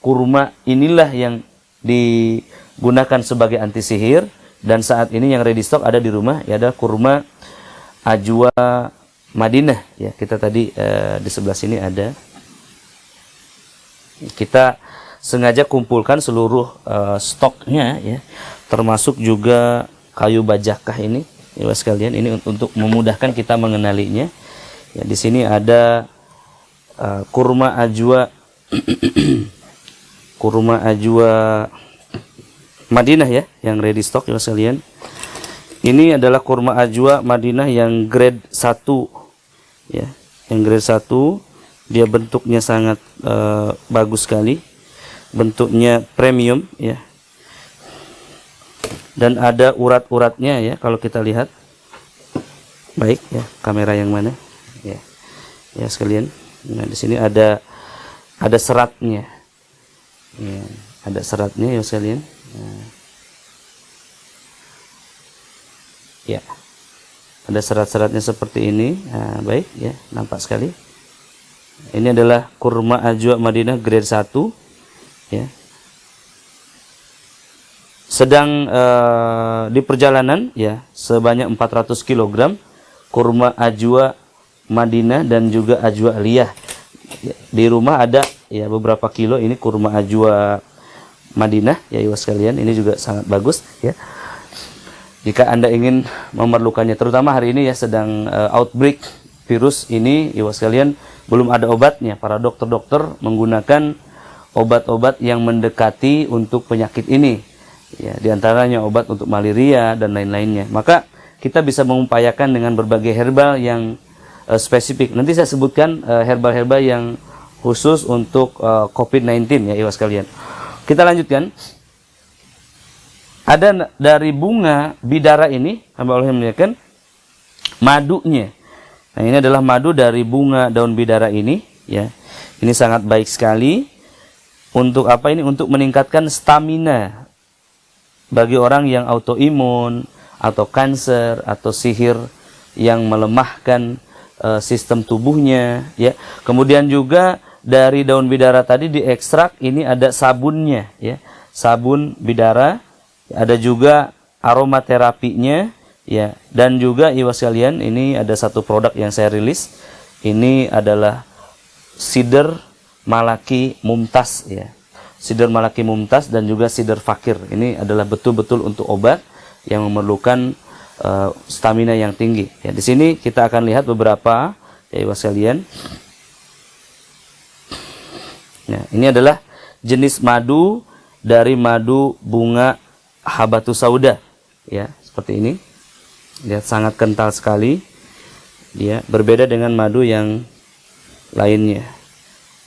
Speaker 1: kurma inilah yang digunakan sebagai anti sihir. Dan saat ini yang ready stock ada di rumah ya, ada kurma ajwa Madinah ya. Kita tadi di sebelah sini ada. Kita sengaja kumpulkan seluruh stoknya ya, termasuk juga kayu bajakah ini ya sekalian, ini untuk memudahkan kita mengenalinya ya. Di sini ada kurma ajwa kurma ajwa Madinah ya, yang ready stock ya sekalian. Ini adalah kurma ajwa Madinah yang grade 1 ya, yang grade 1. Dia bentuknya sangat bagus sekali, bentuknya premium ya, dan ada urat-uratnya ya, kalau kita lihat baik ya, kamera yang mana ya, ya sekalian. Nah, di sini ada seratnya ya, ada seratnya ya sekalian. Nah, ya, ada serat-seratnya seperti ini. Nah, baik ya, nampak sekali. Ini adalah kurma ajwa Madinah grade 1 ya. Sedang di perjalanan ya, sebanyak 400 kg kurma ajwa Madinah dan juga ajwa aliyah. Ya, di rumah ada ya beberapa kilo ini kurma ajwa Madinah ya ibu sekalian. Ini juga sangat bagus ya, jika Anda ingin memerlukannya, terutama hari ini ya sedang outbreak virus ini ibu sekalian, belum ada obatnya. Para dokter-dokter menggunakan obat-obat yang mendekati untuk penyakit ini ya, diantaranya obat untuk malaria dan lain-lainnya. Maka kita bisa mengupayakan dengan berbagai herbal yang spesifik. Nanti saya sebutkan herbal-herbal yang khusus untuk COVID-19 ya ibu sekalian. Kita lanjutkan. Ada dari bunga bidara ini, hamba Allah yang muliakan, madunya. Nah, ini adalah madu dari bunga daun bidara ini, ya. Ini sangat baik sekali untuk apa ini? Untuk meningkatkan stamina bagi orang yang autoimun atau kanker atau sihir yang melemahkan sistem tubuhnya, ya. Kemudian juga dari daun bidara tadi diekstrak, ini ada sabunnya, ya. Sabun bidara, ada juga aromaterapinya, ya. Dan juga iwas sekalian, ini ada satu produk yang saya rilis. Ini adalah Sider Malaki Mumtaz, ya. Sider Malaki Mumtaz dan juga Sider Fakir. Ini adalah betul-betul untuk obat yang memerlukan stamina yang tinggi. Ya, di sini kita akan lihat beberapa, ya iwas sekalian. Nah, ini adalah jenis madu dari madu bunga Habatus Sauda, ya, seperti ini. Lihat sangat kental sekali. Ya, berbeda dengan madu yang lainnya.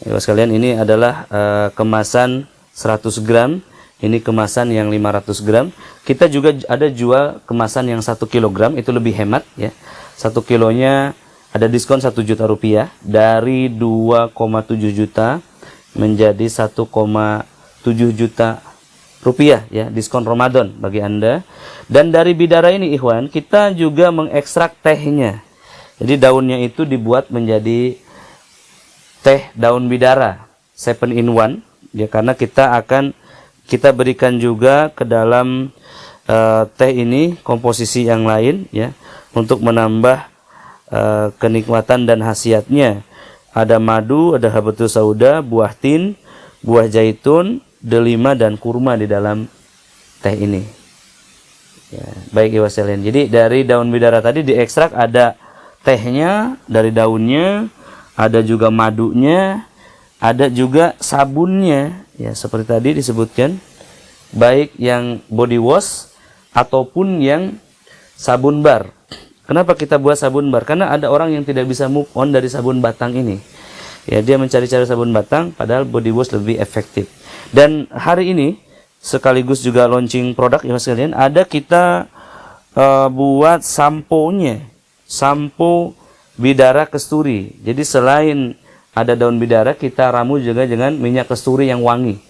Speaker 1: Iwas sekalian, ini adalah kemasan 100 gram. Ini kemasan yang 500 gram. Kita juga ada jual kemasan yang 1 kilogram, itu lebih hemat, ya. 1 kilonya ada diskon 1 juta rupiah, dari 2,7 juta menjadi 1,7 juta rupiah, ya, diskon Ramadan bagi Anda. Dan dari bidara ini ikhwan, kita juga mengekstrak tehnya. Jadi daunnya itu dibuat menjadi teh daun bidara 7 in 1, ya, karena kita berikan juga ke dalam teh ini komposisi yang lain, ya, untuk menambah kenikmatan dan khasiatnya. Ada madu, ada habatus sauda, buah tin, buah zaitun, delima dan kurma di dalam teh ini. Ya, baik iwas sekalian. Jadi dari daun bidara tadi diekstrak, ada tehnya dari daunnya, ada juga madunya, ada juga sabunnya, ya, seperti tadi disebutkan, baik yang body wash ataupun yang sabun bar. Kenapa kita buat sabun bar? Karena ada orang yang tidak bisa move on dari sabun batang ini. Ya, dia mencari-cari sabun batang, padahal body wash lebih efektif. Dan hari ini sekaligus juga launching produk, ya sekalian, ada kita buat sampo-nya, sampo bidara kesturi. Jadi selain ada daun bidara, kita ramu juga dengan minyak kesturi yang wangi.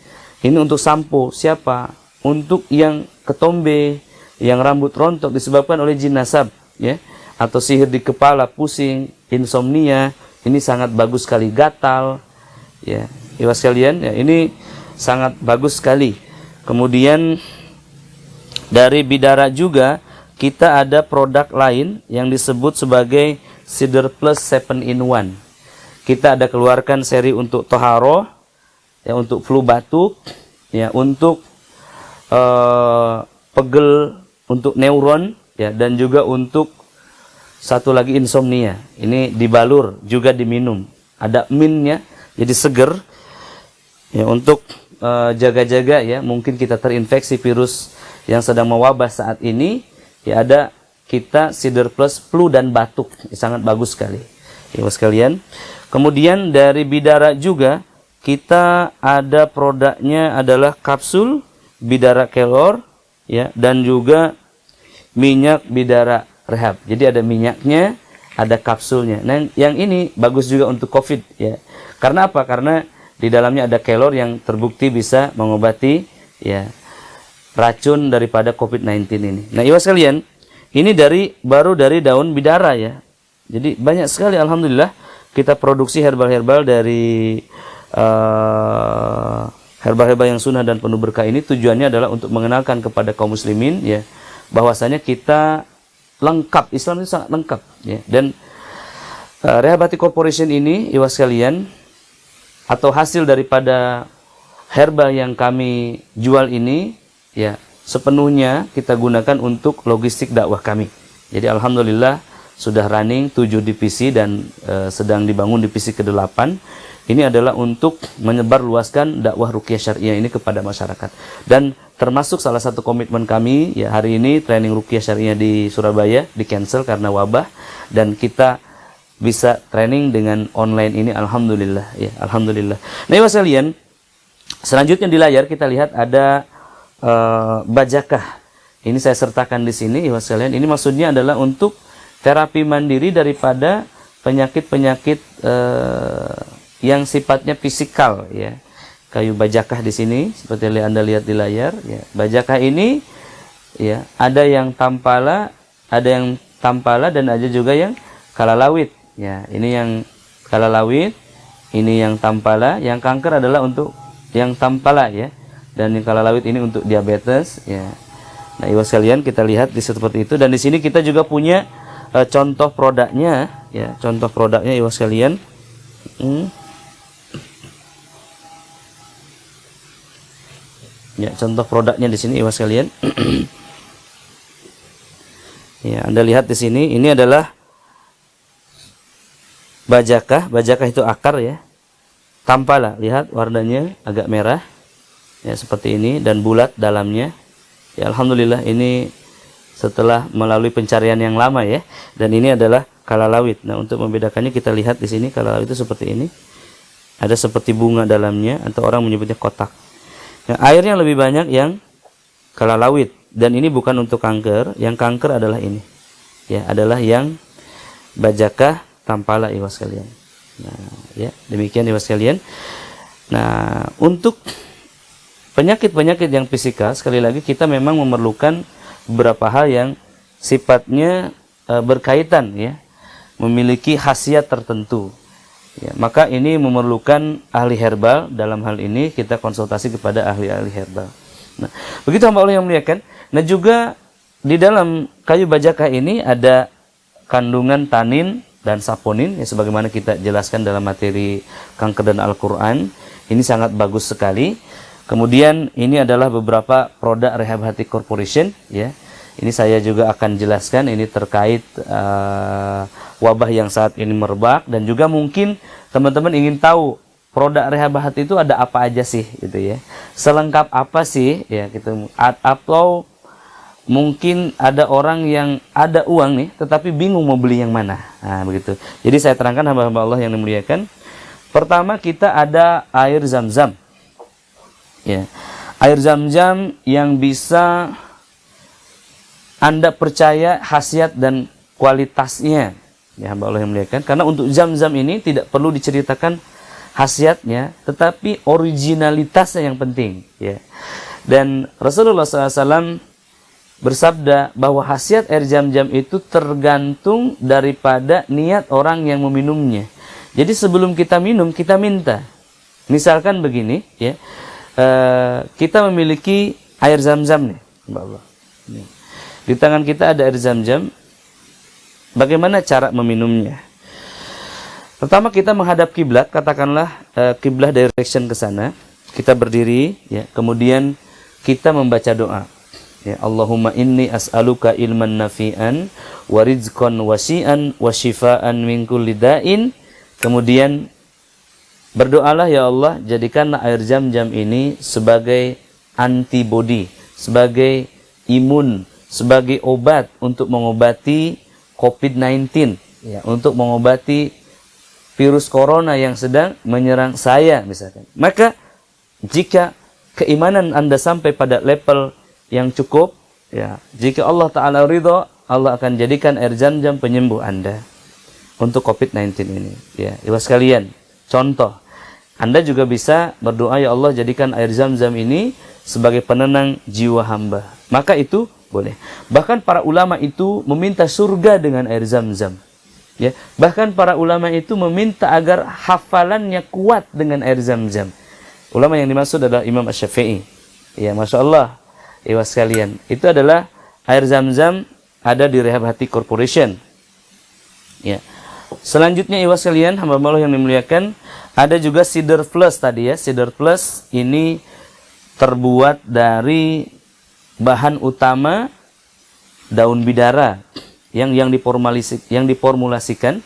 Speaker 1: Ini untuk sampo siapa? Untuk yang ketombe, yang rambut rontok disebabkan oleh jin nasab, ya, atau sihir di kepala, pusing, insomnia. Ini sangat bagus sekali. Gatal, ya, iwas sekalian, ya, ini sangat bagus sekali. Kemudian dari bidara juga kita ada produk lain yang disebut sebagai Sider Plus 7 in 1. Kita ada keluarkan seri untuk toharoh, ya, untuk flu batuk, ya, untuk pegel, untuk neuron, ya, dan juga untuk satu lagi insomnia. Ini dibalur juga diminum. Ada mintnya, jadi seger, ya, untuk jaga-jaga, ya, mungkin kita terinfeksi virus yang sedang mewabah saat ini, ya, ada kita Sider Plus flu dan batuk, sangat bagus sekali, ya sekalian. Kemudian dari bidara juga kita ada produknya adalah kapsul bidara kelor, ya, dan juga minyak bidara rehab. Jadi ada minyaknya, ada kapsulnya. Nah, yang ini bagus juga untuk COVID, ya. Karena apa? Karena di dalamnya ada kelor yang terbukti bisa mengobati, ya, racun daripada COVID-19 ini. Nah, iwas sekalian, ini baru dari daun bidara, ya. Jadi banyak sekali alhamdulillah kita produksi herbal-herbal dari herbal-herbal yang sunnah dan penuh berkah ini. Tujuannya adalah untuk mengenalkan kepada kaum muslimin, ya, bahwasanya kita lengkap, Islam itu sangat lengkap, ya. Dan Rehabati Corporation ini iwas sekalian, atau hasil daripada herbal yang kami jual ini, ya, sepenuhnya kita gunakan untuk logistik dakwah kami. Jadi alhamdulillah sudah running 7 divisi dan sedang dibangun divisi ke-8. Ini adalah untuk menyebarluaskan dakwah ruqyah syariah ini kepada masyarakat. Dan termasuk salah satu komitmen kami, ya, hari ini training ruqyah syariah di Surabaya di cancel karena wabah, dan kita bisa training dengan online ini, alhamdulillah, ya, alhamdulillah. Nah, ibu sekalian, selanjutnya di layar kita lihat ada bajakah. Ini saya sertakan di sini, ibu sekalian. Ini maksudnya adalah untuk terapi mandiri daripada penyakit-penyakit yang sifatnya fisikal, ya. Kayu bajakah di sini seperti yang Anda lihat di layar, ya. Bajakah ini, ya, ada yang tampala dan ada juga yang kalalawit, ya. Ini yang kalalawit, ini yang tampala. Yang kanker adalah untuk yang tampala, ya, dan yang kalalawit ini untuk diabetes, ya. Nah, ibu sekalian, kita lihat di seperti itu. Dan di sini kita juga punya contoh produknya, ya, contoh produknya ibu sekalian. Ya, contoh produknya di sini ibu sekalian. Ya, Anda lihat di sini, ini adalah bajakah. Bajakah itu akar, ya. Tampala, lihat warnanya agak merah, ya, seperti ini, dan bulat dalamnya. Ya, alhamdulillah, ini setelah melalui pencarian yang lama, ya. Dan ini adalah kalalawit. Nah, untuk membedakannya kita lihat di sini, kalalawit itu seperti ini. Ada seperti bunga dalamnya, atau orang menyebutnya kotak. Yang airnya lebih banyak yang kalalawit, dan ini bukan untuk kanker. Yang kanker adalah ini, ya, adalah yang bajakah tampala ibu sekalian. Nah, ya, demikian ibu sekalian. Nah, untuk penyakit-penyakit yang fisikal, sekali lagi kita memang memerlukan beberapa hal yang sifatnya berkaitan, ya, memiliki khasiat tertentu. Ya, maka ini memerlukan ahli herbal. Dalam hal ini kita konsultasi kepada ahli-ahli herbal. Nah, begitu hamba Allah yang muliakan. Nah, juga di dalam kayu bajakah ini ada kandungan tanin dan saponin, ya, sebagaimana kita jelaskan dalam materi kanker dan Al-Quran. Ini sangat bagus sekali. Kemudian ini adalah beberapa produk Rehab Hati Corporation, ya. Ini saya juga akan jelaskan, ini terkait wabah yang saat ini merebak, dan juga mungkin teman-teman ingin tahu produk Rehab Hati itu ada apa aja sih, gitu, ya. Selengkap apa sih, ya, gitu. Atau mungkin ada orang yang ada uang nih, tetapi bingung mau beli yang mana. Nah, begitu. Jadi saya terangkan hamba-hamba Allah yang dimuliakan. Pertama, kita ada air zam-zam. Ya, air zam-zam yang bisa Anda percaya khasiat dan kualitasnya, ya, hamba Allah yang muliakan. Karena untuk zam-zam ini tidak perlu diceritakan khasiatnya, tetapi originalitasnya yang penting, ya. Dan Rasulullah SAW bersabda bahwa khasiat air zam-zam itu tergantung daripada niat orang yang meminumnya. Jadi sebelum kita minum, kita minta. Misalkan begini, ya, kita memiliki air zam-zam nih, hamba Allah. Di tangan kita ada air zam-zam. Bagaimana cara meminumnya? Pertama, kita menghadap kiblat, katakanlah kiblat direction ke sana. Kita berdiri, ya. Kemudian kita membaca doa. Ya, Allahumma inni as'aluka ilman nafi'an wa rizqan wasi'an wa shifaan min kulli da'in. Kemudian berdoalah, ya Allah, jadikanlah air zam-zam ini sebagai antibodi, sebagai imun, sebagai obat untuk mengobati COVID-19, ya, untuk mengobati virus corona yang sedang menyerang saya, misalkan. Maka jika keimanan Anda sampai pada level yang cukup, ya, jika Allah Ta'ala ridho, Allah akan jadikan air zam-zam penyembuh Anda untuk COVID-19 ini, ya. Ibu sekalian, contoh, Anda juga bisa berdoa, ya Allah, jadikan air zam-zam ini sebagai penenang jiwa hamba. Maka itu boleh. Bahkan para ulama itu meminta surga dengan air zam-zam. Ya, bahkan para ulama itu meminta agar hafalannya kuat dengan air zam-zam. Ulama yang dimaksud adalah Imam Asy-Syafi'i. Ya, Masya Allah, ibu sekalian, itu adalah air zam-zam ada di Rehab Hati Corporation. Ya. Selanjutnya ibu sekalian, hamba Allah yang dimuliakan, ada juga Cedar Plus tadi, ya. Cedar Plus ini terbuat dari bahan utama daun bidara yang diformulasikan,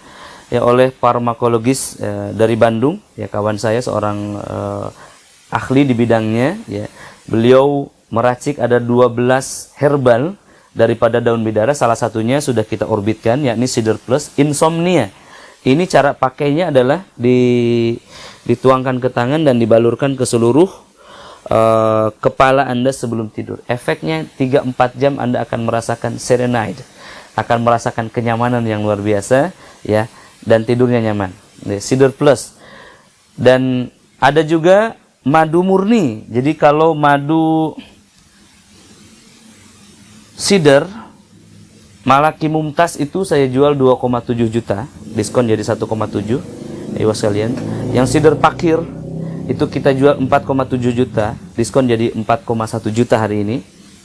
Speaker 1: ya, oleh farmakologis dari Bandung, ya, kawan saya seorang ahli di bidangnya, ya. Beliau meracik ada 12 herbal daripada daun bidara, salah satunya sudah kita orbitkan, yakni Cedar Plus insomnia. Ini cara pakainya adalah dituangkan ke tangan dan dibalurkan ke seluruh kepala Anda sebelum tidur. Efeknya 3-4 jam Anda akan merasakan serenade, akan merasakan kenyamanan yang luar biasa, ya. dan tidurnya nyaman. Cider Plus. Dan ada juga madu murni. Jadi kalau madu cider Malaki Mumtaz itu saya jual 2,7 juta, diskon jadi 1,7. Ayo sekalian. Yang cider Pakir itu kita jual 4,7 juta, diskon jadi 4,1 juta hari ini.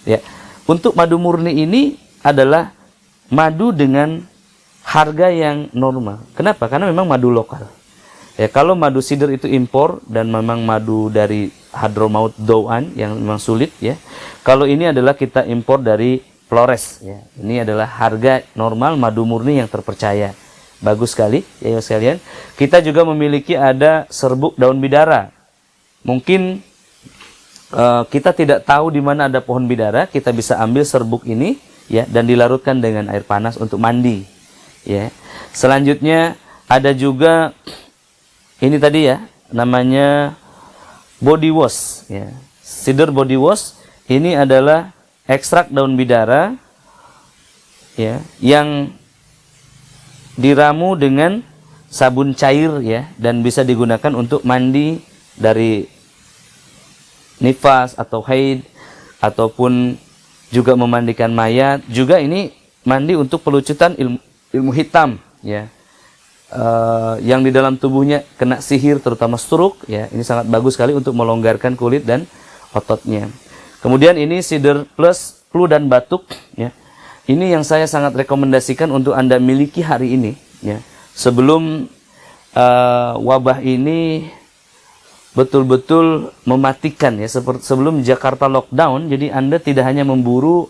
Speaker 1: Ya. Untuk madu murni ini adalah madu dengan harga yang normal. Kenapa? Karena memang madu lokal. Ya, kalau madu cider itu impor dan memang madu dari Hadramaut Dauan yang memang sulit ya. Kalau ini adalah kita impor dari Flores ya. Ini adalah harga normal madu murni yang terpercaya. Bagus sekali ya sekalian. Kita juga memiliki ada serbuk daun bidara. Mungkin kita tidak tahu di mana ada pohon bidara, kita bisa ambil serbuk ini ya dan dilarutkan dengan air panas untuk mandi. Ya. Selanjutnya ada juga ini tadi ya, namanya body wash ya. Cider body wash ini adalah ekstrak daun bidara ya yang diramu dengan sabun cair ya dan bisa digunakan untuk mandi dari nifas atau haid ataupun juga memandikan mayat. Juga ini mandi untuk pelucutan ilmu hitam ya. Yang di dalam tubuhnya kena sihir terutama stroke ya, ini sangat bagus sekali untuk melonggarkan kulit dan ototnya. Kemudian ini Cider Plus flu dan batuk ya. Ini yang saya sangat rekomendasikan untuk Anda miliki hari ini ya. Sebelum wabah ini betul-betul mematikan ya, seperti sebelum Jakarta lockdown. Jadi Anda tidak hanya memburu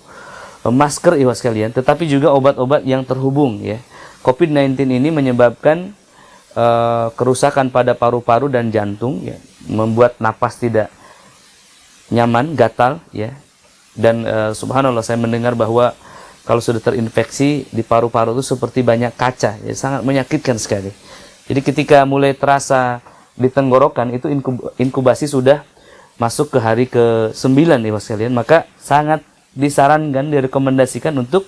Speaker 1: masker iwas kalian, tetapi juga obat-obat yang terhubung ya. COVID-19 ini menyebabkan kerusakan pada paru-paru dan jantung ya, membuat napas tidak nyaman, gatal ya. Dan subhanallah saya mendengar bahwa kalau sudah terinfeksi di paru-paru itu seperti banyak kaca ya, sangat menyakitkan sekali. Jadi ketika mulai terasa di tenggorokan itu inkubasi sudah masuk ke hari ke-9 nih Mas kalian, maka sangat disarankan, direkomendasikan untuk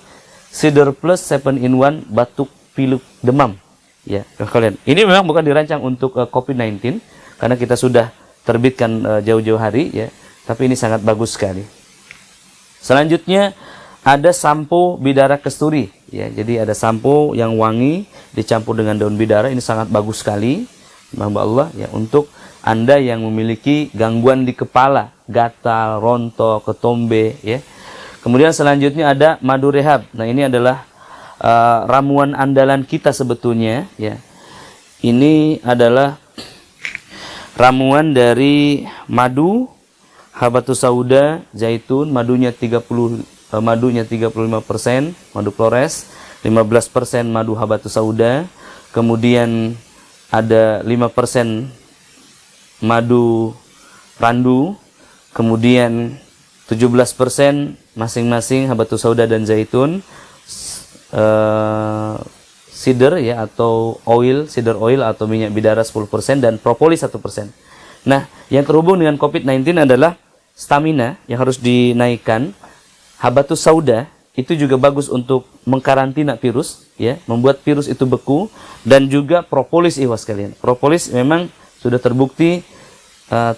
Speaker 1: Cider Plus 7-in-1 batuk pilek demam ya kalian. Ini memang bukan dirancang untuk COVID-19 karena kita sudah terbitkan jauh-jauh hari ya, tapi ini sangat bagus sekali. Selanjutnya ada sampo bidara kesturi ya. Jadi ada sampo yang wangi dicampur dengan daun bidara, ini sangat bagus sekali hamba Allah ya, untuk Anda yang memiliki gangguan di kepala, gatal, rontok, ketombe ya. Kemudian selanjutnya ada madu rehab. Nah, ini adalah ramuan andalan kita sebetulnya ya. Ini adalah ramuan dari madu, habatus sauda, zaitun, madunya 35%, madu Flores, 15% madu habatus sauda, kemudian ada 5% madu randu, kemudian 17% masing-masing habatus sauda dan zaitun, cider ya atau oil, cider oil atau minyak bidara 10% dan propolis 1%. Nah, yang terhubung dengan COVID-19 adalah stamina yang harus dinaikkan. Habatus sauda itu juga bagus untuk mengkarantina virus ya, membuat virus itu beku, dan juga propolis iwas kalian. Propolis memang sudah terbukti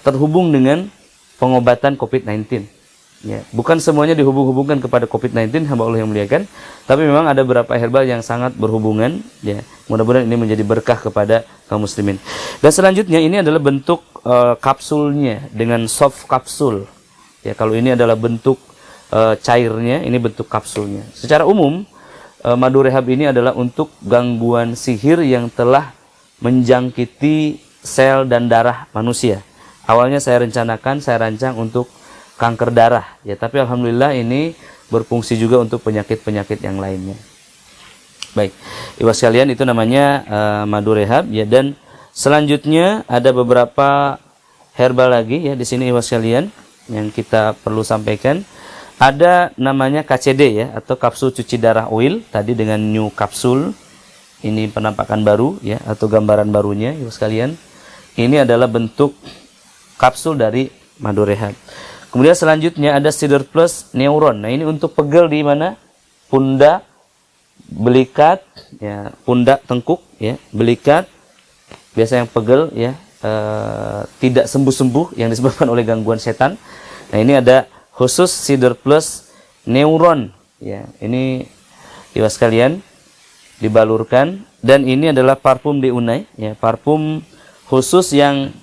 Speaker 1: terhubung dengan pengobatan COVID-19. Ya, bukan semuanya dihubung-hubungkan kepada COVID-19 hamba Allah yang muliakan, tapi memang ada beberapa herbal yang sangat berhubungan ya. Mudah-mudahan ini menjadi berkah kepada kaum muslimin. Dan selanjutnya ini adalah bentuk kapsulnya dengan soft kapsul. Ya, kalau ini adalah bentuk cairnya, ini bentuk kapsulnya. Secara umum madu rehab ini adalah untuk gangguan sihir yang telah menjangkiti sel dan darah manusia. Awalnya saya rancang untuk kanker darah ya, tapi alhamdulillah ini berfungsi juga untuk penyakit-penyakit yang lainnya. Baik, ibu sekalian, itu namanya madu rehab ya. Dan selanjutnya ada beberapa herbal lagi ya di sini ibu sekalian yang kita perlu sampaikan. Ada namanya KCD ya, atau kapsul cuci darah oil, tadi dengan new kapsul. Ini penampakan baru ya, atau gambaran barunya ibu sekalian. Ini adalah bentuk kapsul dari madu rehab. Kemudian selanjutnya ada Cider Plus Neuron. Nah, ini untuk pegel di mana? Pundak, belikat, ya, pundak tengkuk, ya, belikat, biasa yang pegel, ya, tidak sembuh-sembuh yang disebabkan oleh gangguan setan. Nah, ini ada khusus Cider Plus Neuron, ya, ini iwas sekalian dibalurkan, dan ini adalah parfum de Unai, ya, parfum khusus yang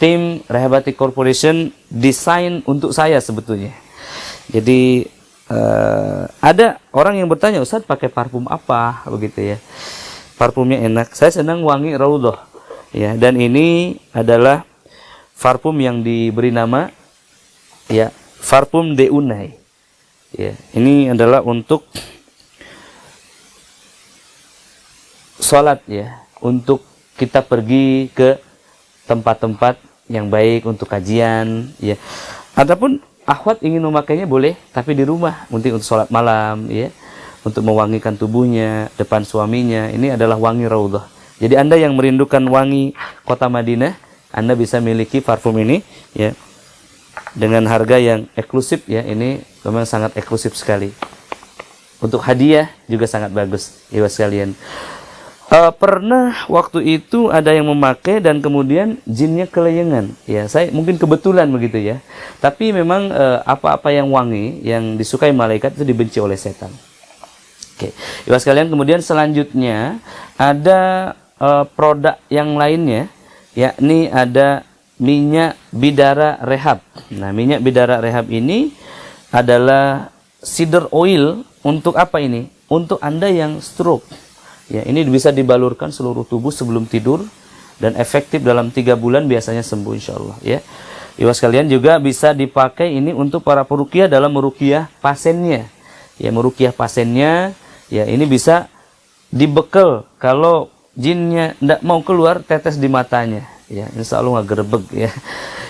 Speaker 1: tim Rehabatik Corporation desain untuk saya sebetulnya. Jadi ada orang yang bertanya, Ustaz pakai parfum apa begitu ya? Parfumnya enak. Saya senang wangi Raudhah. Ya, dan ini adalah parfum yang diberi nama, ya, parfum de Unai. Ya, ini adalah untuk sholat, ya, untuk kita pergi ke tempat-tempat yang baik untuk kajian, ya. Adapun akhwat ingin memakainya boleh, tapi di rumah, mungkin untuk sholat malam, ya, untuk mewangikan tubuhnya depan suaminya. Ini adalah wangi Raudhah. Jadi Anda yang merindukan wangi kota Madinah, Anda bisa miliki parfum ini, ya, dengan harga yang eksklusif, ya. Ini memang sangat eksklusif sekali. Untuk hadiah juga sangat bagus, ya sekalian. Pernah waktu itu ada yang memakai dan kemudian jinnya kelayangan. Ya, saya mungkin kebetulan begitu ya. Tapi memang apa-apa yang wangi, yang disukai malaikat itu dibenci oleh setan. Oke, ibu sekalian, kemudian selanjutnya ada produk yang lainnya, yakni ada minyak bidara rehab. Nah, minyak bidara rehab ini adalah cedar oil. Untuk apa ini? Untuk Anda yang stroke. Ya, ini bisa dibalurkan seluruh tubuh sebelum tidur dan efektif dalam 3 bulan biasanya sembuh insyaallah, ya. Ibu sekalian, juga bisa dipakai ini untuk para peruqyah dalam meruqyah pasiennya. Ya, meruqyah pasiennya, ya, ini bisa dibekal kalau jinnya tidak mau keluar, tetes di matanya. Ya, insyaallah nggak gerebeg, ya.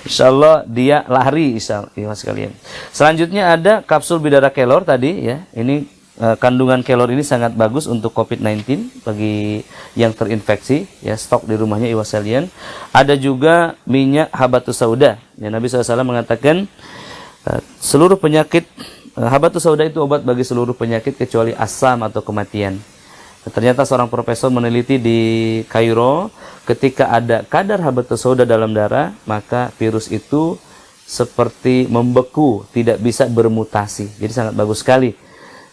Speaker 1: Insyaallah dia lari, insyaallah, ibu sekalian. Selanjutnya ada kapsul bidara kelor tadi, ya. Ini kandungan kelor ini sangat bagus untuk COVID-19 bagi yang terinfeksi, ya, stok di rumahnya ibu sekalian. Ada juga minyak habatus sauda. Ya, Nabi SAW mengatakan seluruh penyakit, habatus sauda itu obat bagi seluruh penyakit kecuali asam atau kematian. Ternyata seorang profesor meneliti di Kairo, ketika ada kadar habatus sauda dalam darah, maka virus itu seperti membeku, tidak bisa bermutasi. Jadi sangat bagus sekali.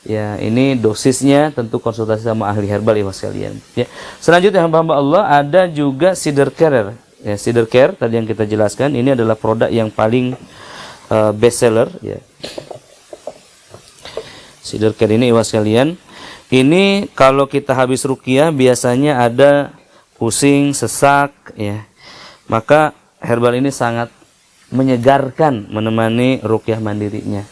Speaker 1: Ya, ini dosisnya tentu konsultasi sama ahli herbal ya sekalian. Ya. Selanjutnya hamba-hamba Allah ada juga Cider Care. Ya, Cider Care tadi yang kita jelaskan, ini adalah produk yang paling best seller, ya. Cider Care ini ibu sekalian, ini kalau kita habis ruqyah biasanya ada pusing, sesak, ya. Maka herbal ini sangat menyegarkan menemani ruqyah mandirinya.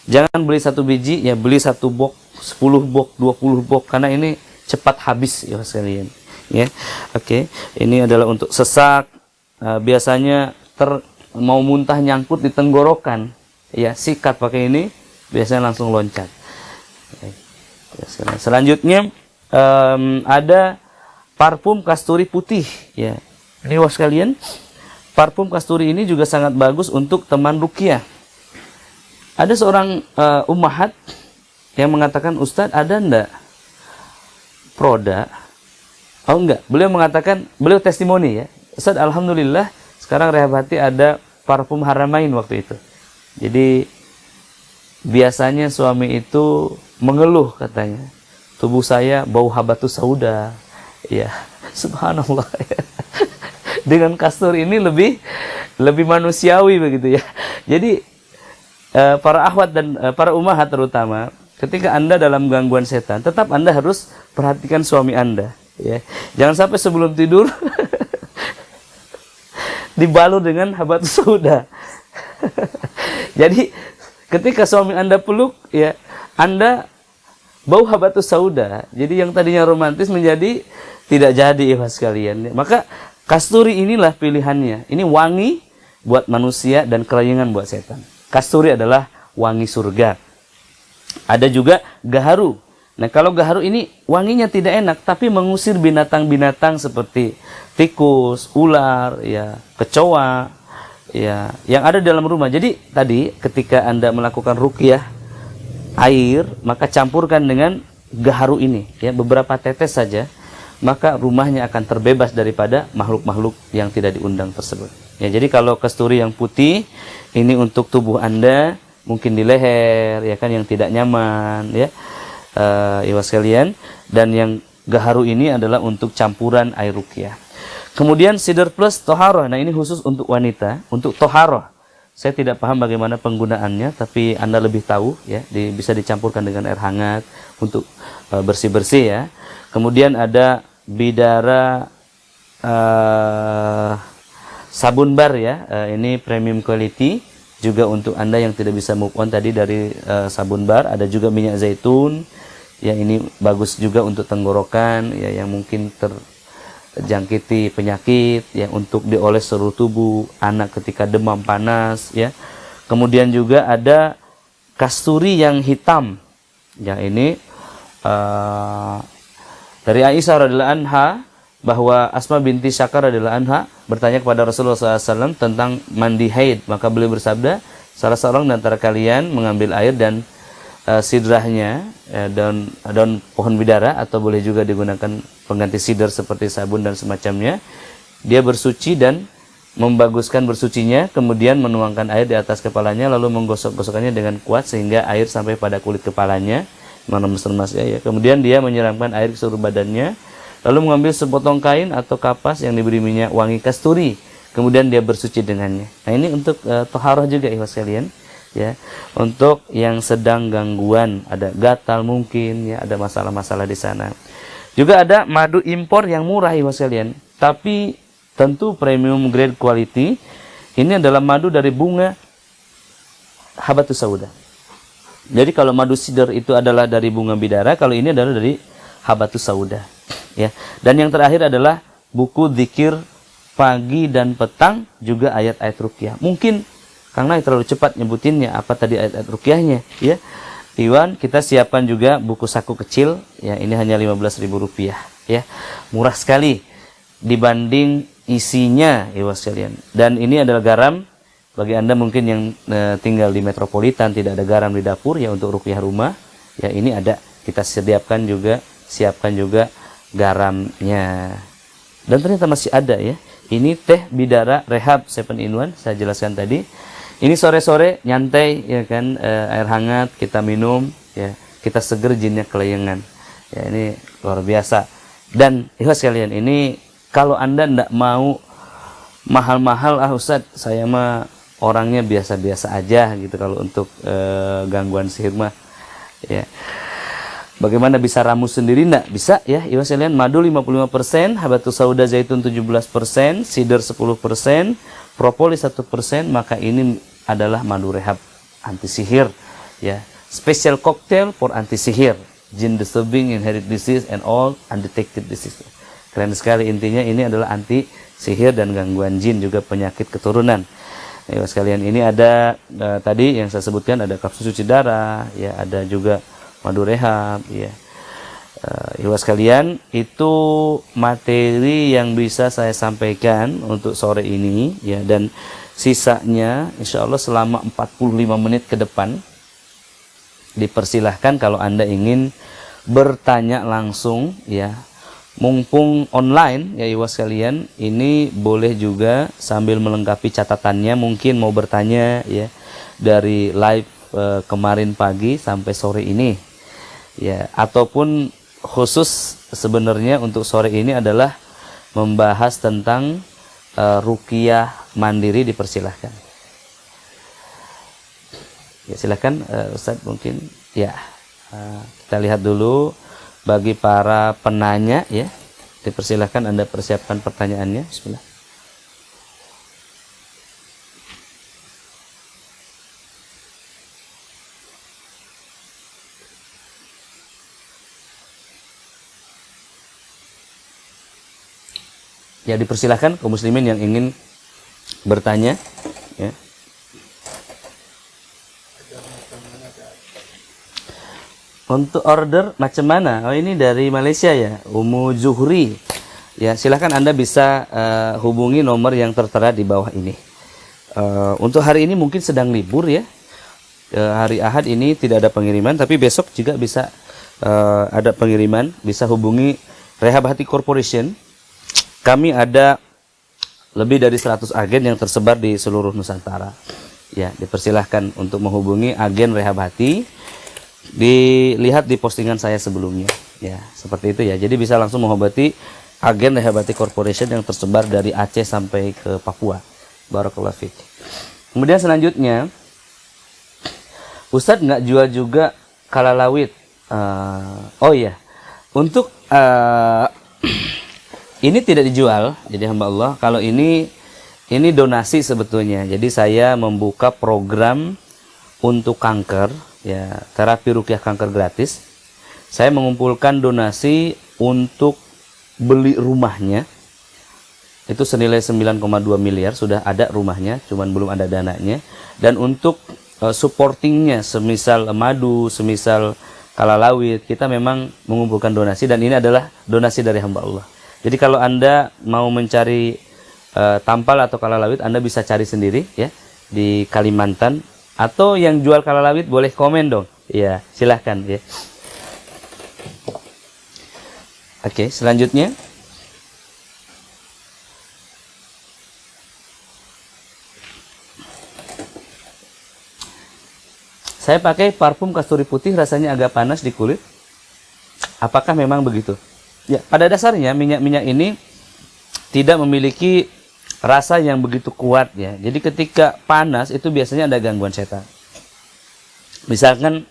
Speaker 1: Jangan beli 1 biji, ya, beli 1 box, 10 box, 20 box, karena ini cepat habis ya sekalian. Ya, oke. Ini adalah untuk sesak, biasanya mau muntah nyangkut di tenggorokan, ya, sikat pakai ini, biasanya langsung loncat. Ya, selanjutnya ada parfum kasturi putih, ya. Ini wah sekalian, parfum kasturi ini juga sangat bagus untuk teman ruqyah. Ada seorang ummahat yang mengatakan, Ustadz ada enggak produk? Oh enggak, beliau mengatakan, beliau testimoni, ya, Ustadz alhamdulillah sekarang Rehabati ada parfum Haramain waktu itu. Jadi biasanya suami itu mengeluh, katanya, tubuh saya bau habatus sauda, ya, subhanallah. Dengan kastur ini lebih manusiawi begitu, ya. Jadi para akhwat dan para ummahat terutama, ketika Anda dalam gangguan setan, tetap Anda harus perhatikan suami Anda, ya. Jangan sampai sebelum tidur dibalut dengan habatus sauda. Jadi ketika suami Anda peluk, ya, Anda bau habatus sauda. Jadi yang tadinya romantis menjadi tidak jadi, ya sekalian. Maka kasturi inilah pilihannya. Ini wangi buat manusia dan kelayangan buat setan. Kasturi adalah wangi surga. Ada juga gaharu. Nah, kalau gaharu ini wanginya tidak enak, tapi mengusir binatang-binatang seperti tikus, ular, ya, kecoa, ya, yang ada dalam rumah. Jadi tadi ketika Anda melakukan ruqyah air, maka campurkan dengan gaharu ini, ya, beberapa tetes saja, maka rumahnya akan terbebas daripada makhluk-makhluk yang tidak diundang tersebut. Ya, jadi kalau kasturi yang putih ini untuk tubuh Anda, mungkin di leher, ya kan, yang tidak nyaman, ya, iwas sekalian. Dan yang gaharu ini adalah untuk campuran air ruqyah. Kemudian sidr plus toharoh. Nah, ini khusus untuk wanita, untuk toharoh. Saya tidak paham bagaimana penggunaannya, tapi Anda lebih tahu, ya. Bisa dicampurkan dengan air hangat untuk bersih-bersih, ya. Kemudian ada bidara sabun bar, ya. Ini premium quality juga untuk Anda yang tidak bisa move on tadi dari sabun bar. Ada juga minyak zaitun, ya, ini bagus juga untuk tenggorokan, ya, yang mungkin terjangkiti penyakit, ya, untuk dioles seluruh tubuh anak ketika demam panas, ya. Kemudian juga ada kasturi yang hitam, ya, ini dari Aisyah radhiyallahu anha, bahwa Asma binti Syakar radhiyallahu anha bertanya kepada Rasulullah SAW tentang mandi haid, maka beliau bersabda, salah seorang di antara kalian mengambil air dan sidrahnya, daun pohon bidara, atau boleh juga digunakan pengganti sidr seperti sabun dan semacamnya. Dia bersuci dan membaguskan bersucinya, kemudian menuangkan air di atas kepalanya, lalu menggosok-gosokkannya dengan kuat sehingga air sampai pada kulit kepalanya, meremas-remas, ya. Kemudian dia menyiramkan air ke seluruh badannya, lalu mengambil sepotong kain atau kapas yang diberi minyak wangi kasturi, kemudian dia bersuci dengannya. Nah, ini untuk toharoh juga, ikhwas sekalian, ya, untuk yang sedang gangguan, ada gatal mungkin, ya, ada masalah-masalah di sana. Juga ada madu impor yang murah, ikhwas sekalian, tapi tentu premium grade quality. Ini adalah madu dari bunga habatus sauda. Jadi kalau madu sidr itu adalah dari bunga bidara, kalau ini adalah dari habatus sauda, ya. Dan yang terakhir adalah buku zikir pagi dan petang, juga ayat-ayat ruqyah. Mungkin karena terlalu cepat nyebutinnya apa tadi ayat-ayat ruqyahnya, ya. Iwan, kita siapkan juga buku saku kecil, ya, ini hanya Rp15.000, ya. Murah sekali dibanding isinya, iwan sekalian. Dan ini adalah garam bagi Anda mungkin yang tinggal di metropolitan, tidak ada garam di dapur, ya, untuk ruqyah rumah, ya, ini ada, kita siapkan juga garamnya. Dan ternyata masih ada, ya. Ini teh bidara rehab 7-in-1, saya jelaskan tadi. Ini sore-sore nyantai, ya kan, air hangat kita minum, ya, kita seger, jinnya kelayangan. Ya, ini luar biasa. Dan ikhlas sekalian, ini kalau Anda tidak mau mahal-mahal, Ustaz, saya mah orangnya biasa-biasa aja gitu kalau untuk gangguan sihir mah, ya. Bagaimana bisa ramu sendiri? Enggak bisa, ya, ikhlas sekalian. Madu 55%, habatus sauda zaitun 17%, sidr 10%, propolis 1%, maka ini adalah madu rehab anti sihir, ya. Special cocktail for anti sihir, jin disturbing, inherit disease and all undetected disease. Keren sekali, intinya ini adalah anti sihir dan gangguan jin, juga penyakit keturunan. Ya, sekalian, ini ada tadi yang saya sebutkan, ada kapsul cuci darah, ya, ada juga madu rehab, ya. Ikhwas sekalian, itu materi yang bisa saya sampaikan untuk sore ini, ya. Dan sisanya insya Allah selama 45 menit ke depan dipersilahkan kalau Anda ingin bertanya langsung, ya. Mumpung online, ya, ikhwas sekalian, ini boleh juga sambil melengkapi catatannya, mungkin mau bertanya, ya, dari live kemarin pagi sampai sore ini, ya, ataupun khusus sebenarnya untuk sore ini adalah membahas tentang ruqyah mandiri, dipersilahkan. Ya, silahkan Ustadz, mungkin, ya, kita lihat dulu bagi para penanya, ya, dipersilahkan Anda persiapkan pertanyaannya. Bismillah. Ya, dipersilahkan kaum muslimin yang ingin bertanya, ya. Untuk order macam mana? Oh, ini dari Malaysia, ya, Umu Zuhri. Ya, silahkan Anda bisa hubungi nomor yang tertera di bawah ini. Untuk hari ini mungkin sedang libur, ya. Hari Ahad ini tidak ada pengiriman, tapi besok juga bisa ada pengiriman, bisa hubungi Rehab Hati Corporation. Kami ada lebih dari 100 agen yang tersebar di seluruh Nusantara. Ya, dipersilahkan untuk menghubungi agen Rehab Hati. Dilihat di postingan saya sebelumnya. Ya, seperti itu ya. Jadi bisa langsung mengobati agen Rehab Hati Corporation yang tersebar dari Aceh sampai ke Papua. Barakallahu fiik. Kemudian selanjutnya, Ustadz nggak jual juga kalalawit. Oh iya, untuk ini tidak dijual, jadi hamba Allah. Kalau ini donasi sebetulnya. Jadi saya membuka program untuk kanker, ya, terapi ruqyah kanker gratis. Saya mengumpulkan donasi untuk beli rumahnya. Itu senilai 9,2 miliar, sudah ada rumahnya, cuman belum ada dananya. Dan untuk supportingnya, semisal madu, semisal kalalawit, kita memang mengumpulkan donasi, dan ini adalah donasi dari hamba Allah. Jadi kalau Anda mau mencari tampal atau kalalawit, Anda bisa cari sendiri ya di Kalimantan, atau yang jual kalalawit boleh komen dong. Ya, silahkan ya. Oke, selanjutnya. Saya pakai parfum kasturi putih, rasanya agak panas di kulit. Apakah memang begitu? Ya, pada dasarnya minyak-minyak ini tidak memiliki rasa yang begitu kuat ya. Jadi ketika panas itu biasanya ada gangguan setan. Misalkan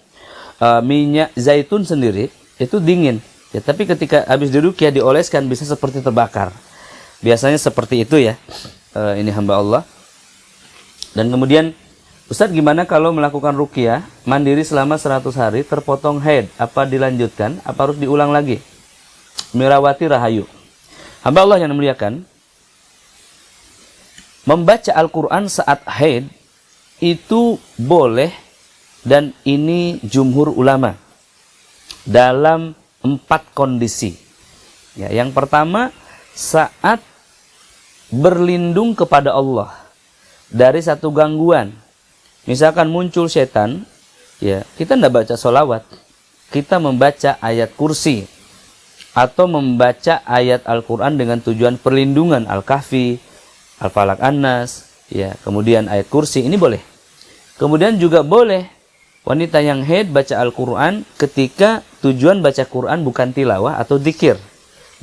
Speaker 1: minyak zaitun sendiri itu dingin, ya, tapi ketika habis diruqyah dioleskan bisa seperti terbakar. Biasanya seperti itu ya. Ini hamba Allah. Dan kemudian, Ustadz, gimana kalau melakukan ruqyah mandiri selama 100 hari terpotong haid? Apa dilanjutkan? Apa harus diulang lagi? Mirawati Rahayu. Hamba Allah yang memuliakan, membaca Al-Quran saat haid itu boleh, dan ini jumhur ulama dalam 4 kondisi. Ya, yang pertama, saat berlindung kepada Allah dari satu gangguan. Misalkan muncul setan, ya, kita tidak baca sholawat, kita membaca ayat kursi atau membaca ayat Al-Quran dengan tujuan perlindungan, Al-Kahfi, Al-Falaq, An-Nas, ya, kemudian ayat kursi, ini boleh. Kemudian juga boleh wanita yang haid baca Al-Quran ketika tujuan baca Quran bukan tilawah atau dzikir.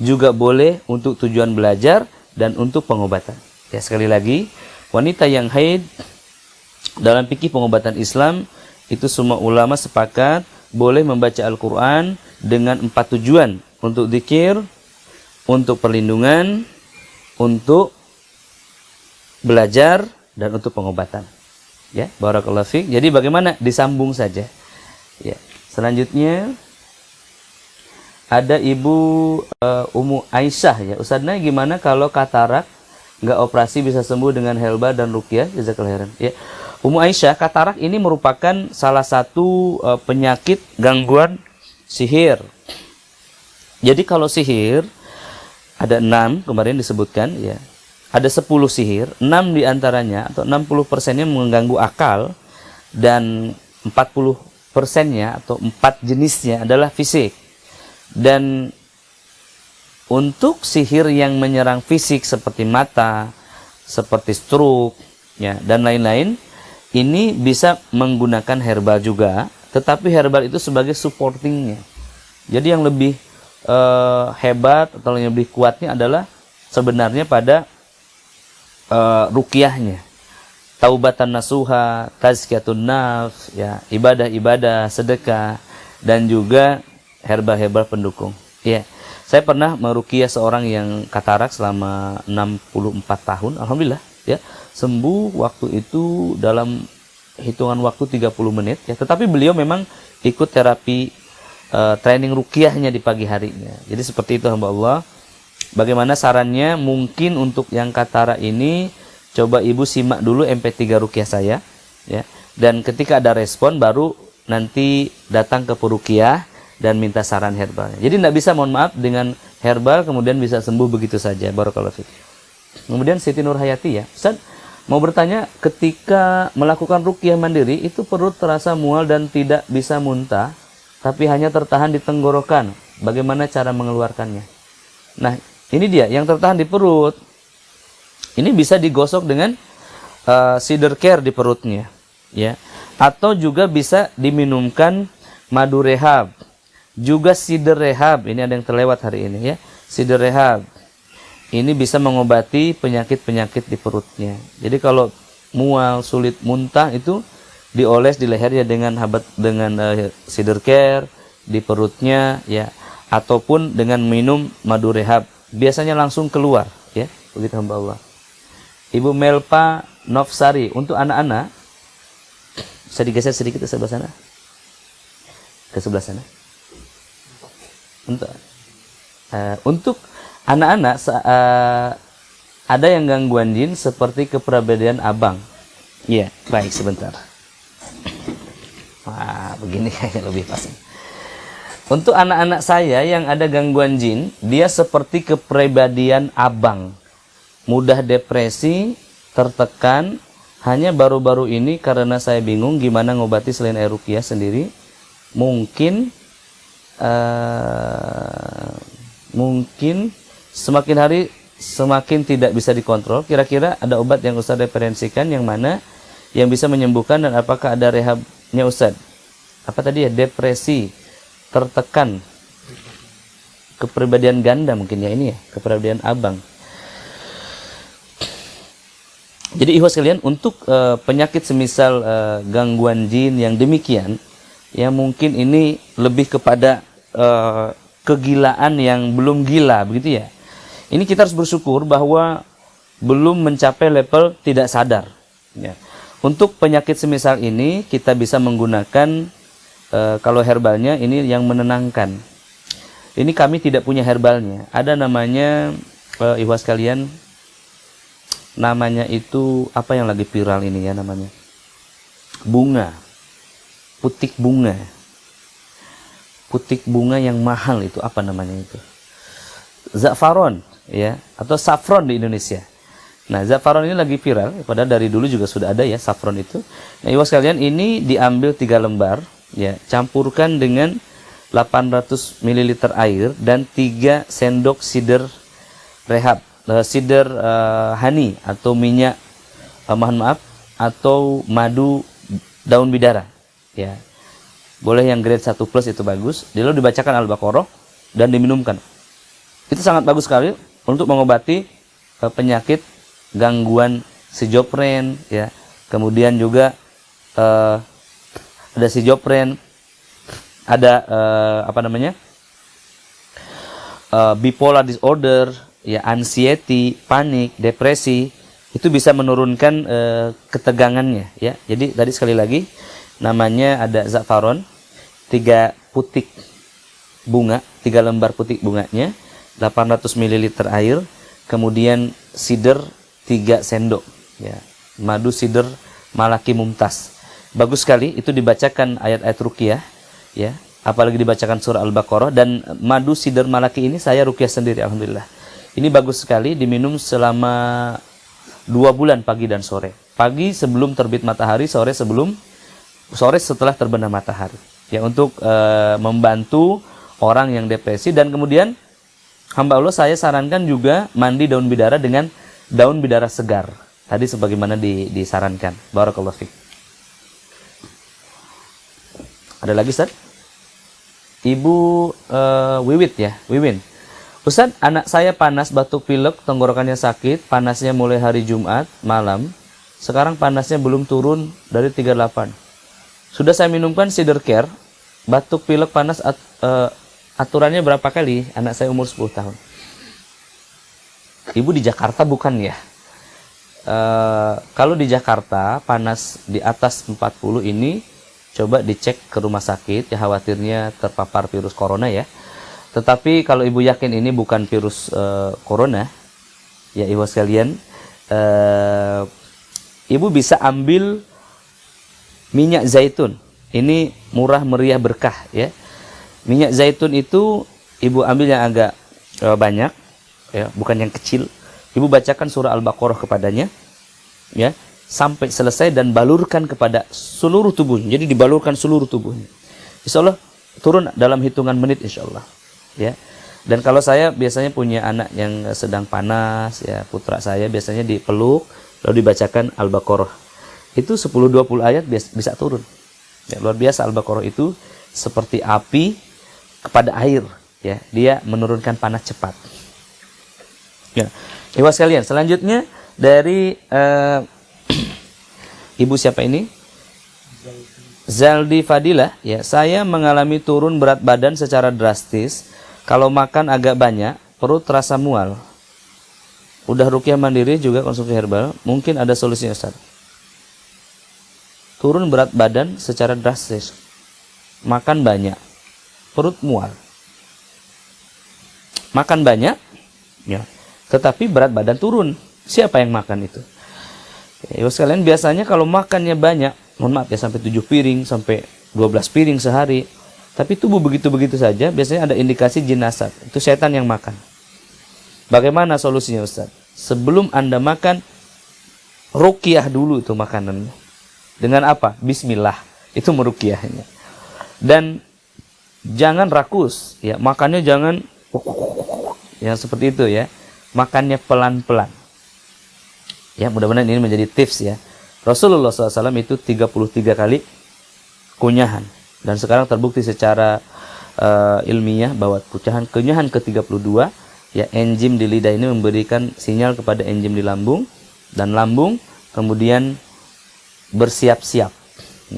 Speaker 1: Juga boleh untuk tujuan belajar dan untuk pengobatan. Ya, sekali lagi, wanita yang haid dalam fikih pengobatan Islam itu semua ulama sepakat boleh membaca Al-Quran dengan 4 tujuan. Untuk dzikir, untuk perlindungan, untuk belajar, dan untuk pengobatan. Ya, barakallahu fiik. Jadi bagaimana? Disambung saja. Ya. Selanjutnya ada Ibu Ummu Aisyah ya. Ustadznya gimana kalau katarak nggak operasi bisa sembuh dengan helba dan ruqyah? Jazakallahu khairan. Ya. Ummu Aisyah, katarak ini merupakan salah satu penyakit gangguan sihir. Jadi kalau sihir ada 6 kemarin disebutkan ya. Ada 10 sihir, 6 diantaranya atau 60%-nya mengganggu akal, dan 40%-nya atau 4 jenisnya adalah fisik. Dan untuk sihir yang menyerang fisik seperti mata, seperti stroke, ya, dan lain-lain, ini bisa menggunakan herbal juga, tetapi herbal itu sebagai supportingnya. Jadi yang lebih hebat atau yang lebih kuatnya adalah sebenarnya pada ruqyahnya. Taubatan nasuha, tazkiyatun nafs, ya, ibadah-ibadah, sedekah, dan juga herbal-herbal pendukung. Ya, saya pernah meruqyah seorang yang katarak selama 64 tahun, alhamdulillah, ya, sembuh waktu itu dalam hitungan waktu 30 menit, ya. Tetapi beliau memang ikut terapi training ruqyahnya di pagi harinya. Jadi seperti itu hamba Allah. Bagaimana sarannya? Mungkin untuk yang katarak ini coba ibu simak dulu MP3 ruqyah saya, ya. Dan ketika ada respon baru nanti datang ke peruqyah dan minta saran herbalnya. Jadi tidak bisa, mohon maaf, dengan herbal kemudian bisa sembuh begitu saja. Barakallahu fiik. Kemudian Siti Nur Hayati ya, Ustaz mau bertanya, ketika melakukan ruqyah mandiri itu perut terasa mual dan tidak bisa muntah, tapi hanya tertahan di tenggorokan. Bagaimana cara mengeluarkannya? Nah, ini dia yang tertahan di perut. Ini bisa digosok dengan cider care di perutnya, ya. Atau juga bisa diminumkan madu rehab. Juga cider rehab. Ini ada yang terlewat hari ini, ya. Cider rehab. Ini bisa mengobati penyakit-penyakit di perutnya. Jadi kalau mual, sulit muntah itu dioles di lehernya dengan cider care di perutnya, ya, ataupun dengan minum madu rehab, biasanya langsung keluar, ya, begitu hamba Allah. Ibu Melpa Novsari, untuk anak-anak bisa digeser sedikit ke sebelah sana, ke sebelah sana. Untuk anak-anak ada yang gangguan jin seperti kepribadian abang. Iya, baik, sebentar. Wah, begini kayaknya lebih pas. Untuk anak-anak saya yang ada gangguan jin, dia seperti kepribadian abang. Mudah depresi, tertekan. Hanya baru-baru ini karena saya bingung gimana ngobati selain air ruqyah sendiri. Mungkin semakin hari semakin tidak bisa dikontrol. Kira-kira ada obat yang Ustaz referensikan yang mana yang bisa menyembuhkan, dan apakah ada rehabnya Ustaz? Apa tadi ya? Depresi, tertekan, kepribadian ganda mungkin ya ini ya, kepribadian abang. Jadi ikhwas sekalian, untuk penyakit semisal gangguan jin yang demikian, ya mungkin ini lebih kepada kegilaan yang belum gila, begitu ya. Ini kita harus bersyukur bahwa belum mencapai level tidak sadar. Ya. Untuk penyakit semisal ini kita bisa menggunakan kalau herbalnya ini yang menenangkan. Ini kami tidak punya herbalnya. Ada namanya ikhwas sekalian, namanya itu apa yang lagi viral ini ya, namanya bunga, putik bunga. Putik bunga yang mahal itu apa namanya itu? Za'faron ya, atau saffron di Indonesia. Nah, za'faron ini lagi viral, padahal dari dulu juga sudah ada ya saffron itu. Nah, ikhwas sekalian, ini diambil 3 lembar ya, campurkan dengan 800 ml air dan 3 sendok cider rehab, cider honey atau minyak atau madu daun bidara ya. Boleh yang grade 1+ itu bagus. Lalu dibacakan Al-Baqarah dan diminumkan. Itu sangat bagus sekali untuk mengobati penyakit gangguan schizofren ya. Kemudian juga ada schizofren, ada bipolar disorder ya, anxiety, panik, depresi. Itu bisa menurunkan ketegangannya ya. Jadi tadi sekali lagi namanya ada za'faron, 3 putik bunga, 3 lembar putik bunganya, 800 ml air, kemudian cider 3 sendok ya, madu cider malaki mumtaz. Bagus sekali itu dibacakan ayat-ayat ruqyah ya, apalagi dibacakan surah Al-Baqarah. Dan madu cider malaki ini saya ruqyah sendiri alhamdulillah. Ini bagus sekali, diminum selama 2 bulan pagi dan sore. Pagi sebelum terbit matahari, sore setelah terbenam matahari ya, untuk membantu orang yang depresi. Dan kemudian hamba Allah, saya sarankan juga mandi daun bidara dengan daun bidara segar tadi sebagaimana disarankan. Barakallahu fiik. Ada lagi Ustaz? Ibu Wiwit ya, Wiwin. Ustaz, anak saya panas, batuk pilek, tenggorokannya sakit, panasnya mulai hari Jumat malam, sekarang panasnya belum turun dari 38. Sudah saya minumkan cider care, batuk pilek panas aturannya berapa kali? Anak saya umur 10 tahun. Ibu di Jakarta bukan ya? Kalau di Jakarta panas di atas 40 ini, coba dicek ke rumah sakit ya, khawatirnya terpapar virus corona ya. Tetapi kalau ibu yakin ini bukan virus corona ya ibu sekalian, ibu bisa ambil minyak zaitun. Ini murah meriah berkah ya. Minyak zaitun itu ibu ambil yang agak banyak ya, bukan yang kecil. Ibu bacakan surah Al-Baqarah kepadanya ya, sampai selesai dan balurkan kepada seluruh tubuhnya. Jadi dibalurkan seluruh tubuhnya. Insyaallah turun dalam hitungan menit insya Allah. Ya. Dan kalau saya biasanya punya anak yang sedang panas, ya putra saya biasanya dipeluk lalu dibacakan Al-Baqarah. Itu 10-20 ayat bisa turun. Ya, luar biasa Al-Baqarah itu seperti api kepada air, ya. Dia menurunkan panas cepat. Ya. Ikhwas sekalian, selanjutnya dari Ibu siapa ini? Zaldi Fadilah, ya. Saya mengalami turun berat badan secara drastis. Kalau makan agak banyak, perut terasa mual. Udah ruqyah mandiri juga konsumsi herbal, mungkin ada solusinya Ustaz. Turun berat badan secara drastis. Makan banyak, perut mual. Makan banyak, ya. Tetapi berat badan turun. Siapa yang makan itu? Ya, sekalian biasanya kalau makannya banyak, mohon maaf ya, sampai 7 piring, sampai 12 piring sehari. Tapi tubuh begitu-begitu saja, biasanya ada indikasi jin nasab. Itu setan yang makan. Bagaimana solusinya Ustaz? Sebelum Anda makan, ruqyah dulu itu makanannya. Dengan apa? Bismillah. Itu meruqyahnya. Dan jangan rakus, ya. Makannya jangan yang seperti itu ya. Makannya pelan-pelan. Ya, mudah-mudahan ini menjadi tips ya. Rasulullah SAW itu 33 kali kunyahan. Dan sekarang terbukti secara ilmiah bahwa kunyahan ke-32, ya, enzim di lidah ini memberikan sinyal kepada enzim di lambung, dan lambung kemudian bersiap-siap.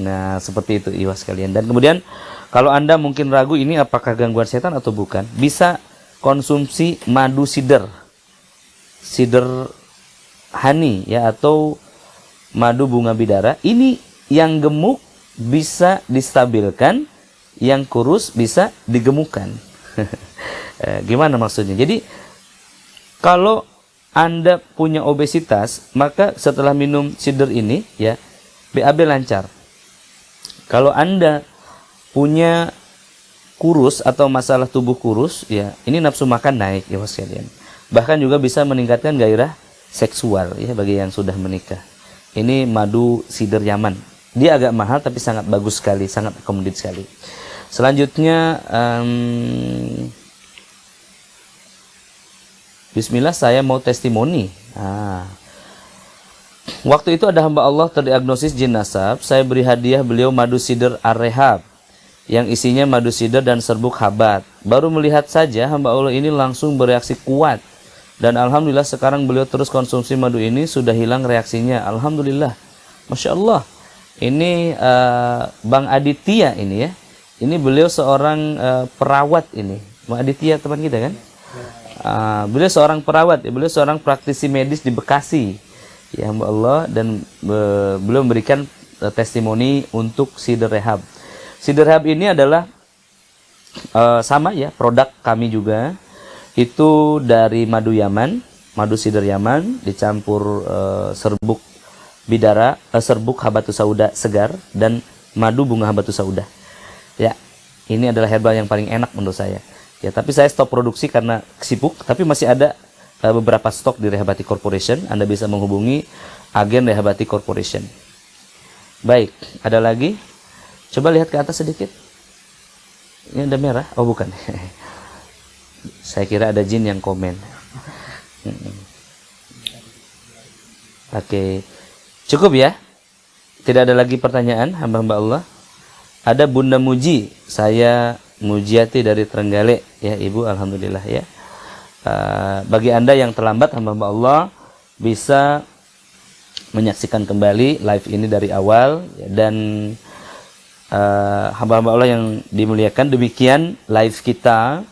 Speaker 1: Nah, seperti itu ikhwas sekalian. Dan kemudian kalau Anda mungkin ragu ini apakah gangguan setan atau bukan, bisa konsumsi madu sider. Sider honey ya, atau madu bunga bidara. Ini yang gemuk bisa distabilkan, yang kurus bisa digemukkan. Gimana maksudnya? Jadi kalau Anda punya obesitas, maka setelah minum sider ini ya, BAB lancar. Kalau Anda punya kurus atau masalah tubuh kurus, ya, ini nafsu makan naik ya sekalian. Bahkan juga bisa meningkatkan gairah seksual ya bagi yang sudah menikah. Ini madu sider Yaman. Dia agak mahal tapi sangat bagus sekali, sangat akomodatif sekali. Selanjutnya Bismillah, saya mau testimoni. Waktu itu ada hamba Allah terdiagnosis jin nasab. Saya beri hadiah beliau madu sider Ar-Rehab yang isinya madu sider dan serbuk habat. Baru melihat saja hamba Allah ini langsung bereaksi kuat. Dan alhamdulillah sekarang beliau terus konsumsi madu ini, sudah hilang reaksinya. Alhamdulillah. Masya Allah. Ini Bang Aditya ini ya. Ini beliau seorang perawat ini. Bang Aditya teman kita kan? Beliau seorang perawat, ya. Beliau seorang praktisi medis di Bekasi. Ya Allah, dan beliau memberikan testimoni untuk Sider Rehab. Sider Rehab ini adalah sama ya, produk kami juga. Itu dari madu Yaman, madu sider Yaman dicampur serbuk bidara, serbuk habatus sauda segar, dan madu bunga habatus sauda. Ya, ini adalah herbal yang paling enak menurut saya. Ya, tapi saya stop produksi karena sibuk, tapi masih ada beberapa stok di Rehabati Corporation. Anda bisa menghubungi agen Rehabati Corporation. Baik, ada lagi? Coba lihat ke atas sedikit. Ini ada merah? Oh, bukan. Saya kira ada jin yang komen. Oke. Cukup ya? Tidak ada lagi pertanyaan hamba-hamba Allah? Ada Bunda Muji, saya Mujiati dari Trenggalek ya Ibu, alhamdulillah ya. Bagi Anda yang terlambat hamba-hamba Allah, bisa menyaksikan kembali live ini dari awal ya, dan hamba-hamba Allah yang dimuliakan, demikian live kita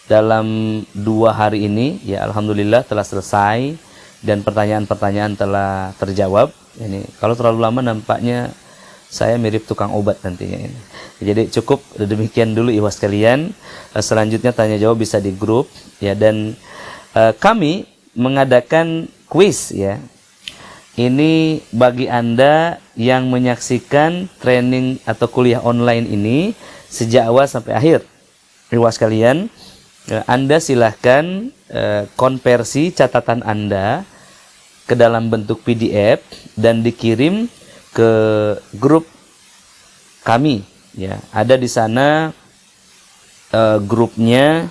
Speaker 1: dalam 2 hari ini ya, alhamdulillah telah selesai dan pertanyaan-pertanyaan telah terjawab. Ini kalau terlalu lama nampaknya saya mirip tukang obat nantinya ini. Jadi cukup demikian dulu ikhwas sekalian. Selanjutnya tanya jawab bisa di grup ya, dan kami mengadakan kuis ya. Ini bagi Anda yang menyaksikan training atau kuliah online ini sejak awal sampai akhir. Ikhwas sekalian, Anda silahkan konversi catatan Anda ke dalam bentuk PDF dan dikirim ke grup kami ya. Ada di sana grupnya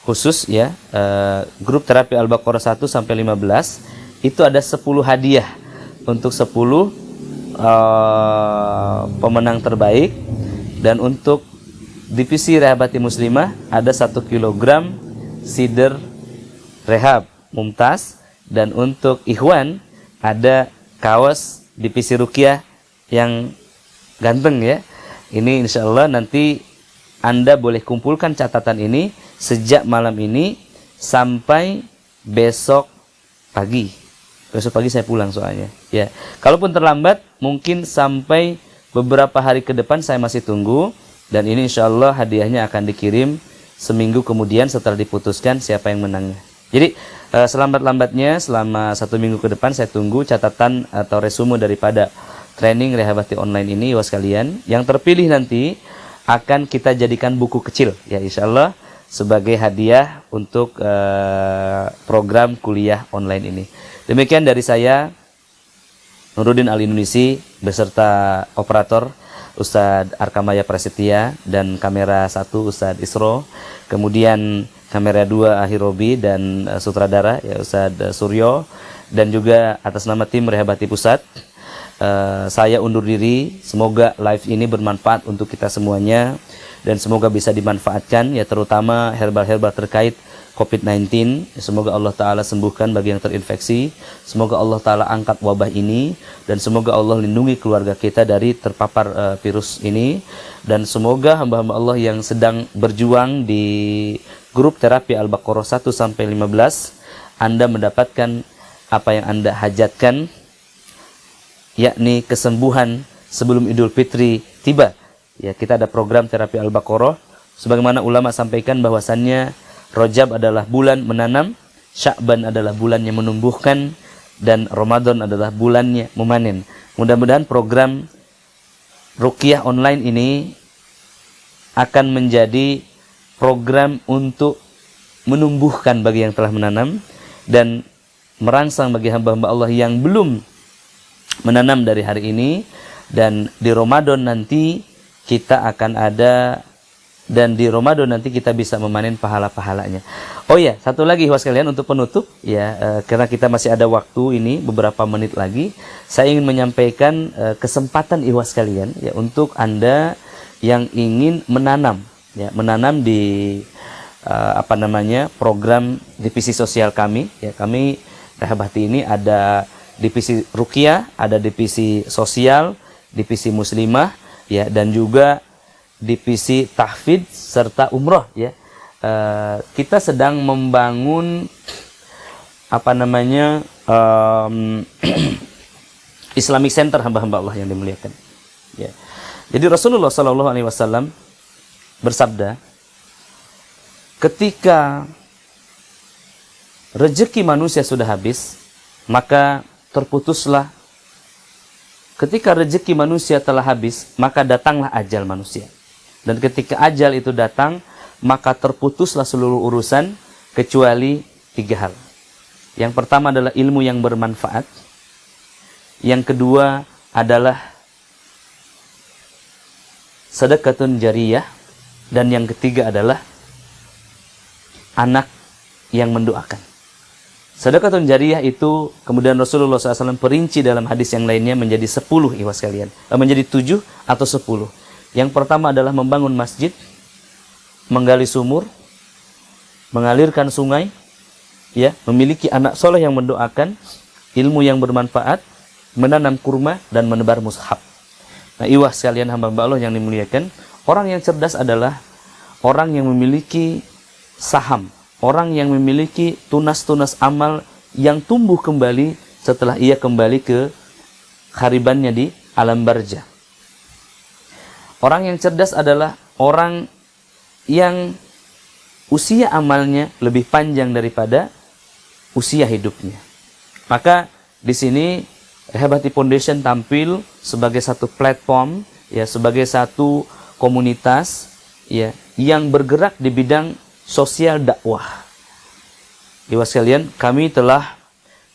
Speaker 1: khusus ya, grup terapi Al-Baqarah 1 sampai 15 itu ada 10 hadiah untuk 10 pemenang terbaik, dan untuk divisi Rehabati Muslimah ada 1 kilogram sider rehab mumtaz, dan untuk Ikhwan ada kaos divisi Ruqyah yang ganteng ya. Ini insya Allah nanti Anda boleh kumpulkan catatan ini sejak malam ini sampai besok pagi. Besok pagi saya pulang soalnya. Ya, kalaupun terlambat mungkin sampai beberapa hari ke depan saya masih tunggu, dan ini insya Allah hadiahnya akan dikirim seminggu kemudian setelah diputuskan siapa yang menangnya. Jadi selambat-lambatnya selama 1 minggu ke depan saya tunggu catatan atau resume daripada training Rehabati online ini, was kalian. Yang terpilih nanti akan kita jadikan buku kecil ya insya Allah sebagai hadiah untuk program kuliah online ini. Demikian dari saya, Nuruddin Al-Indonesi beserta operator Ustadz Arkamaya Prasetya, dan kamera 1 Ustadz Isro, kemudian kamera 2 Ahirobi, dan sutradara ya Ustadz Suryo, dan juga atas nama tim Rehabati Pusat saya undur diri. Semoga live ini bermanfaat untuk kita semuanya, dan semoga bisa dimanfaatkan ya, terutama herbal-herbal terkait COVID-19. Semoga Allah Ta'ala sembuhkan bagi yang terinfeksi. Semoga Allah Ta'ala angkat wabah ini, dan semoga Allah lindungi keluarga kita dari terpapar virus ini. Dan semoga hamba-hamba Allah yang sedang berjuang di grup terapi Al-Baqarah 1 sampai 15, Anda mendapatkan apa yang Anda hajatkan, yakni kesembuhan sebelum Idul Fitri tiba. Ya, kita ada program terapi Al-Baqarah. Sebagaimana ulama sampaikan bahwasannya Rajab adalah bulan menanam, Sya'ban adalah bulannya menumbuhkan, dan Ramadan adalah bulannya memanen. Mudah-mudahan program Ruqyah online ini akan menjadi program untuk menumbuhkan bagi yang telah menanam, dan merangsang bagi hamba-hamba Allah yang belum menanam dari hari ini. Dan di Ramadan nanti kita akan ada, dan di Ramadan nanti kita bisa memanen pahala-pahalanya. Oh ya, satu lagi ikhwas sekalian untuk penutup ya, karena kita masih ada waktu ini beberapa menit lagi, saya ingin menyampaikan kesempatan ikhwas sekalian ya untuk Anda yang ingin menanam ya, menanam di program divisi sosial kami ya. Kami Rehabati ini ada divisi Ruqyah, ada divisi sosial, divisi muslimah ya, dan juga divisi tahfidz serta umroh ya. Kita sedang membangun Islamic Center hamba-hamba Allah yang dimuliakan ya. Jadi Rasulullah SAW bersabda, ketika rezeki manusia sudah habis, maka terputuslah. Ketika rezeki manusia telah habis, maka datanglah ajal manusia. Dan ketika ajal itu datang, maka terputuslah seluruh urusan kecuali 3 hal. Yang pertama adalah ilmu yang bermanfaat. Yang kedua adalah sedekatun jariyah. Dan yang ketiga adalah anak yang mendoakan. Sedekatun jariyah itu kemudian Rasulullah SAW perinci dalam hadis yang lainnya menjadi 10 ikhwas sekalian. Menjadi 7 atau 10. Yang pertama adalah membangun masjid, menggali sumur, mengalirkan sungai, ya, memiliki anak soleh yang mendoakan, ilmu yang bermanfaat, menanam kurma, dan menebar mushaf. Nah, ikhwas sekalian hamba-hamba Allah yang dimuliakan, orang yang cerdas adalah orang yang memiliki saham, orang yang memiliki tunas-tunas amal yang tumbuh kembali setelah ia kembali ke kharibannya di alam barzah. Orang yang cerdas adalah orang yang usia amalnya lebih panjang daripada usia hidupnya. Maka di sini Rehabati Foundation tampil sebagai satu platform, ya, sebagai satu komunitas, ya, yang bergerak di bidang sosial dakwah. Ikhwas sekalian, kami telah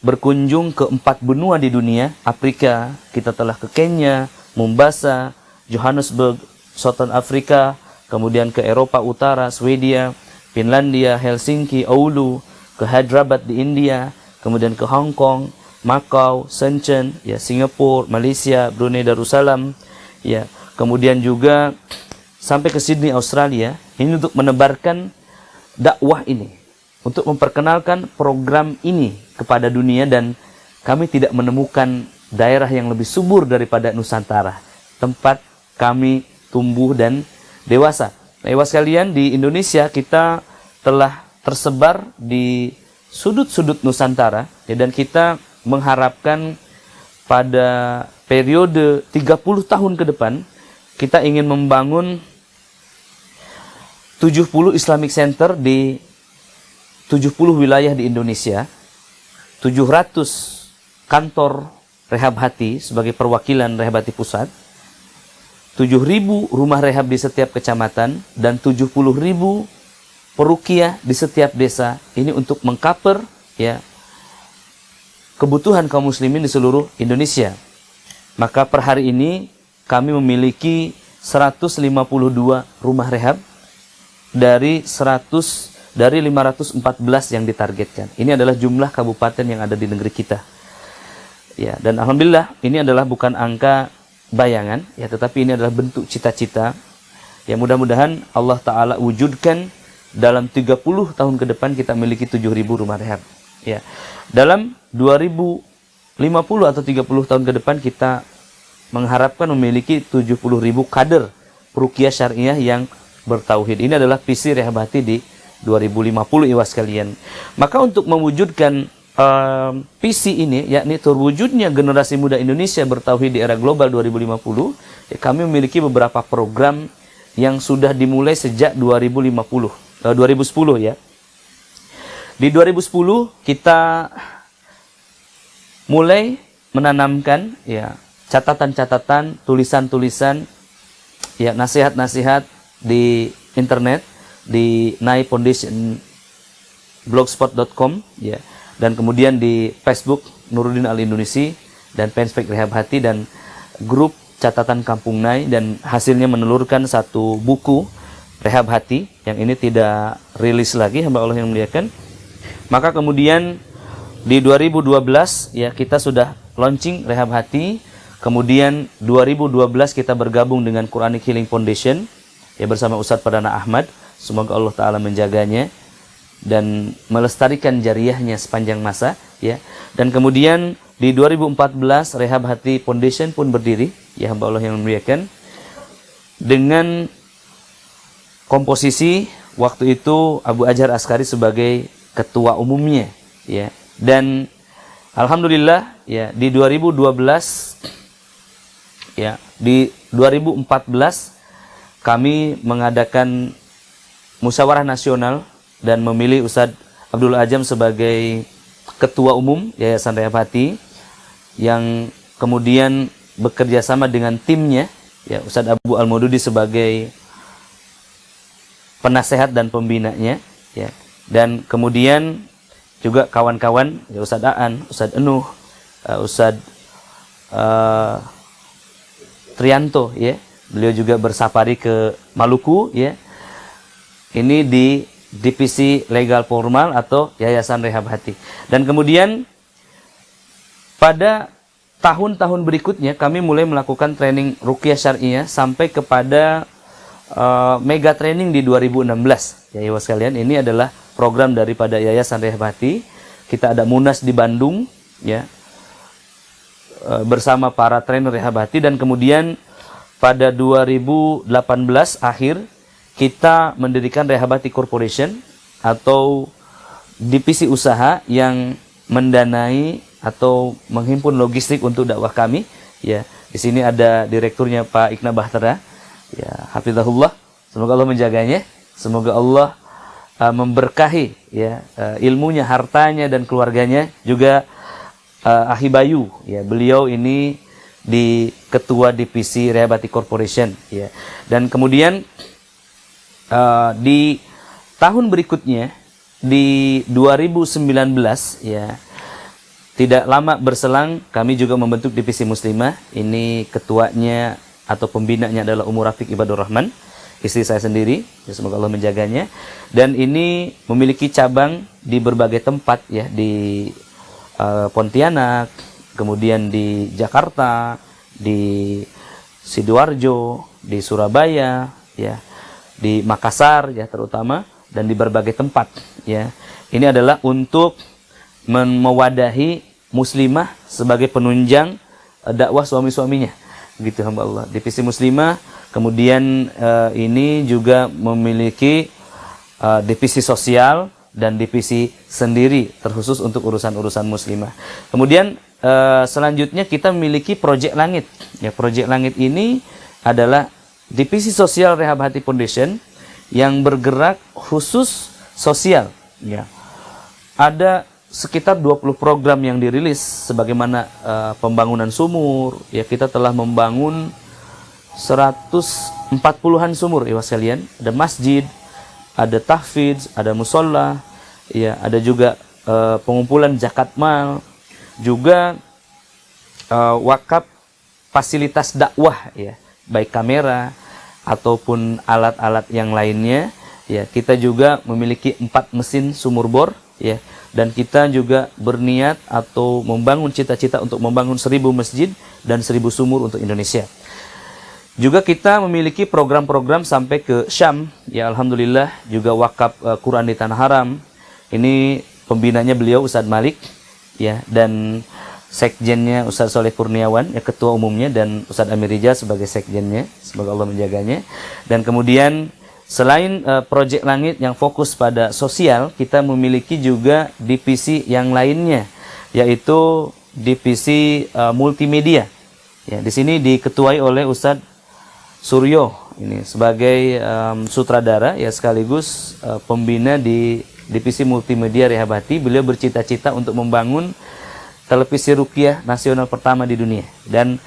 Speaker 1: berkunjung ke 4 benua di dunia. Afrika, kita telah ke Kenya, Mombasa, Johannesburg, Southern Africa, kemudian ke Eropa Utara, Swedia, Finlandia, Helsinki, Oulu, ke Hyderabad di India, kemudian ke Hong Kong, Macau, Shenzhen, ya Singapura, Malaysia, Brunei Darussalam, ya kemudian juga sampai ke Sydney, Australia. Ini untuk menebarkan dakwah ini, untuk memperkenalkan program ini kepada dunia, dan kami tidak menemukan daerah yang lebih subur daripada Nusantara, tempat kami tumbuh dan dewasa. Nah, ikhwas sekalian, di Indonesia kita telah tersebar di sudut-sudut Nusantara, ya, dan kita mengharapkan pada periode 30 tahun ke depan kita ingin membangun 70 Islamic Center di 70 wilayah di Indonesia, 700 kantor rehab hati sebagai perwakilan rehab hati pusat, 7.000 rumah rehab di setiap kecamatan, dan 70.000 perukiah di setiap desa. Ini untuk mengcover, ya, kebutuhan kaum muslimin di seluruh Indonesia. Maka per hari ini kami memiliki 152 rumah rehab dari 514 yang ditargetkan. Ini adalah jumlah kabupaten yang ada di negeri kita. Ya, dan alhamdulillah ini adalah bukan angka bayangan, ya, tetapi ini adalah bentuk cita-cita yang mudah-mudahan Allah Ta'ala wujudkan dalam 30 tahun ke depan. Kita memiliki 7.000 rumah rehab. Ya. Dalam 2050 atau 30 tahun ke depan kita mengharapkan memiliki 70.000 kader peruqyah syariah yang bertauhid. Ini adalah visi rehab hati di 2050, ikhwas sekalian. Maka untuk mewujudkan visi ini, yakni terwujudnya generasi muda Indonesia bertauhid di era global 2050, ya, kami memiliki beberapa program yang sudah dimulai sejak 2010 ya. Di 2010 kita mulai menanamkan, ya, catatan-catatan, tulisan-tulisan, ya, nasihat-nasihat di internet, di Nai Foundation blogspot.com, ya, dan kemudian di Facebook Nuruddin Al Indonesia dan Fanspage Rehab Hati dan grup catatan Kampung Nai, dan hasilnya menelurkan satu buku Rehab Hati yang ini tidak rilis lagi, hamba Allah yang muliakan. Maka kemudian di 2012, ya, kita sudah launching Rehab Hati. Kemudian 2012 kita bergabung dengan Quranic Healing Foundation, ya, bersama Ustadz Perdana Ahmad. Semoga Allah Ta'ala menjaganya dan melestarikan jariahnya sepanjang masa, ya. Dan kemudian di 2014 Rehab Hati Foundation pun berdiri, ya, hamba Allah yang muliakan, dengan komposisi waktu itu Abu Ajar Askari sebagai ketua umumnya, ya. Dan alhamdulillah, ya, di 2012, ya, di 2014 kami mengadakan musyawarah nasional dan memilih Ustadz Abdul Ajam sebagai ketua umum Yayasan Rehab Hati, yang kemudian bekerja sama dengan timnya, ya, Ustadz Abu Al-Maududi sebagai penasehat dan pembinanya, ya. Dan kemudian juga kawan-kawan, ya, Ustadz Aan, Ustadz Enuh, Ustadz Trianto, ya, beliau juga bersafari ke Maluku, ya. Ini di divisi legal formal atau Yayasan Rehab Hati. Dan kemudian pada tahun-tahun berikutnya kami mulai melakukan training ruqyah syariah sampai kepada mega training di 2016. Ya, ikhwas sekalian, ini adalah program daripada Yayasan Rehab Hati. Kita ada Munas di Bandung, ya, bersama para trainer Rehab Hati, dan kemudian pada 2018 akhir kita mendirikan Rehab Hati Corporation atau divisi usaha yang mendanai atau menghimpun logistik untuk dakwah kami, ya. Di sini ada direkturnya Pak Ikna Bahtera, ya, hafizahullah. Semoga Allah menjaganya, semoga Allah memberkahi, ya, ilmunya, hartanya dan keluarganya. Juga Ahi Bayu, ya, beliau ini di ketua divisi Rehab Hati Corporation, ya. Dan kemudian di tahun berikutnya di 2019, ya, tidak lama berselang kami juga membentuk divisi muslimah. Ini ketuanya atau pembinanya adalah Ummu Rafiq Ibadur Rahman, istri saya sendiri, ya, semoga Allah menjaganya. Dan ini memiliki cabang di berbagai tempat, ya, di Pontianak, kemudian di Jakarta, di Sidoarjo, di Surabaya, ya, di Makassar, ya, terutama, dan di berbagai tempat, ya. Ini adalah untuk mewadahi muslimah sebagai penunjang dakwah suami-suaminya, gitu hamba Allah. Divisi muslimah, kemudian ini juga memiliki divisi sosial dan divisi sendiri terkhusus untuk urusan-urusan muslimah. Kemudian selanjutnya kita memiliki Project Langit. Ya, Project Langit ini adalah divisi sosial Rehab Hati Foundation yang bergerak khusus sosial. Ya, ada sekitar 20 program yang dirilis sebagaimana pembangunan sumur. Ya, kita telah membangun 140-an sumur, ya sekalian. Ada masjid, ada tahfidz, ada musola, ya, ada juga pengumpulan zakat mal, juga wakaf fasilitas dakwah, ya, baik kamera ataupun alat-alat yang lainnya. Ya, kita juga memiliki 4 mesin sumur bor, ya, dan kita juga berniat atau membangun cita-cita untuk membangun 1000 masjid dan 1000 sumur untuk Indonesia. Juga kita memiliki program-program sampai ke Syam, ya, alhamdulillah, juga wakaf Quran di Tanah Haram. Ini pembinanya beliau Ustadz Malik, ya, dan sekjennya Ustadz Soleh Kurniawan, ya, ketua umumnya, dan Ustadz Amir Rijal sebagai sekjennya. Semoga Allah menjaganya. Dan kemudian selain Project Langit yang fokus pada sosial, kita memiliki juga divisi yang lainnya, yaitu divisi multimedia. Ya, di sini diketuai oleh Ustadz Suryo ini sebagai sutradara, ya, sekaligus pembina di divisi multimedia Rehab Hati. Beliau bercita-cita untuk membangun televisi ruqyah nasional pertama di dunia. Dan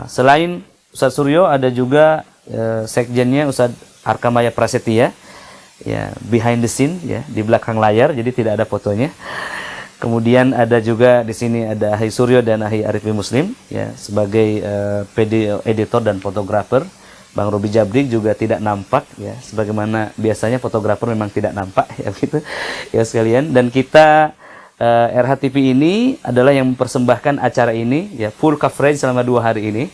Speaker 1: selain Ustadz Suryo ada juga sekjennya Ustadz Arkamaya Prasetya, ya, behind the scene, ya, di belakang layar, jadi tidak ada fotonya. Kemudian ada juga di sini ada Ahi Suryo dan Ahi Arifin Muslim, ya, sebagai PD editor dan fotografer. Bang Robi Jabrik juga tidak nampak, ya, sebagaimana biasanya fotografer memang tidak nampak, ya, gitu, ya sekalian. Dan kita RHTV ini adalah yang mempersembahkan acara ini, ya, full coverage selama 2 hari ini.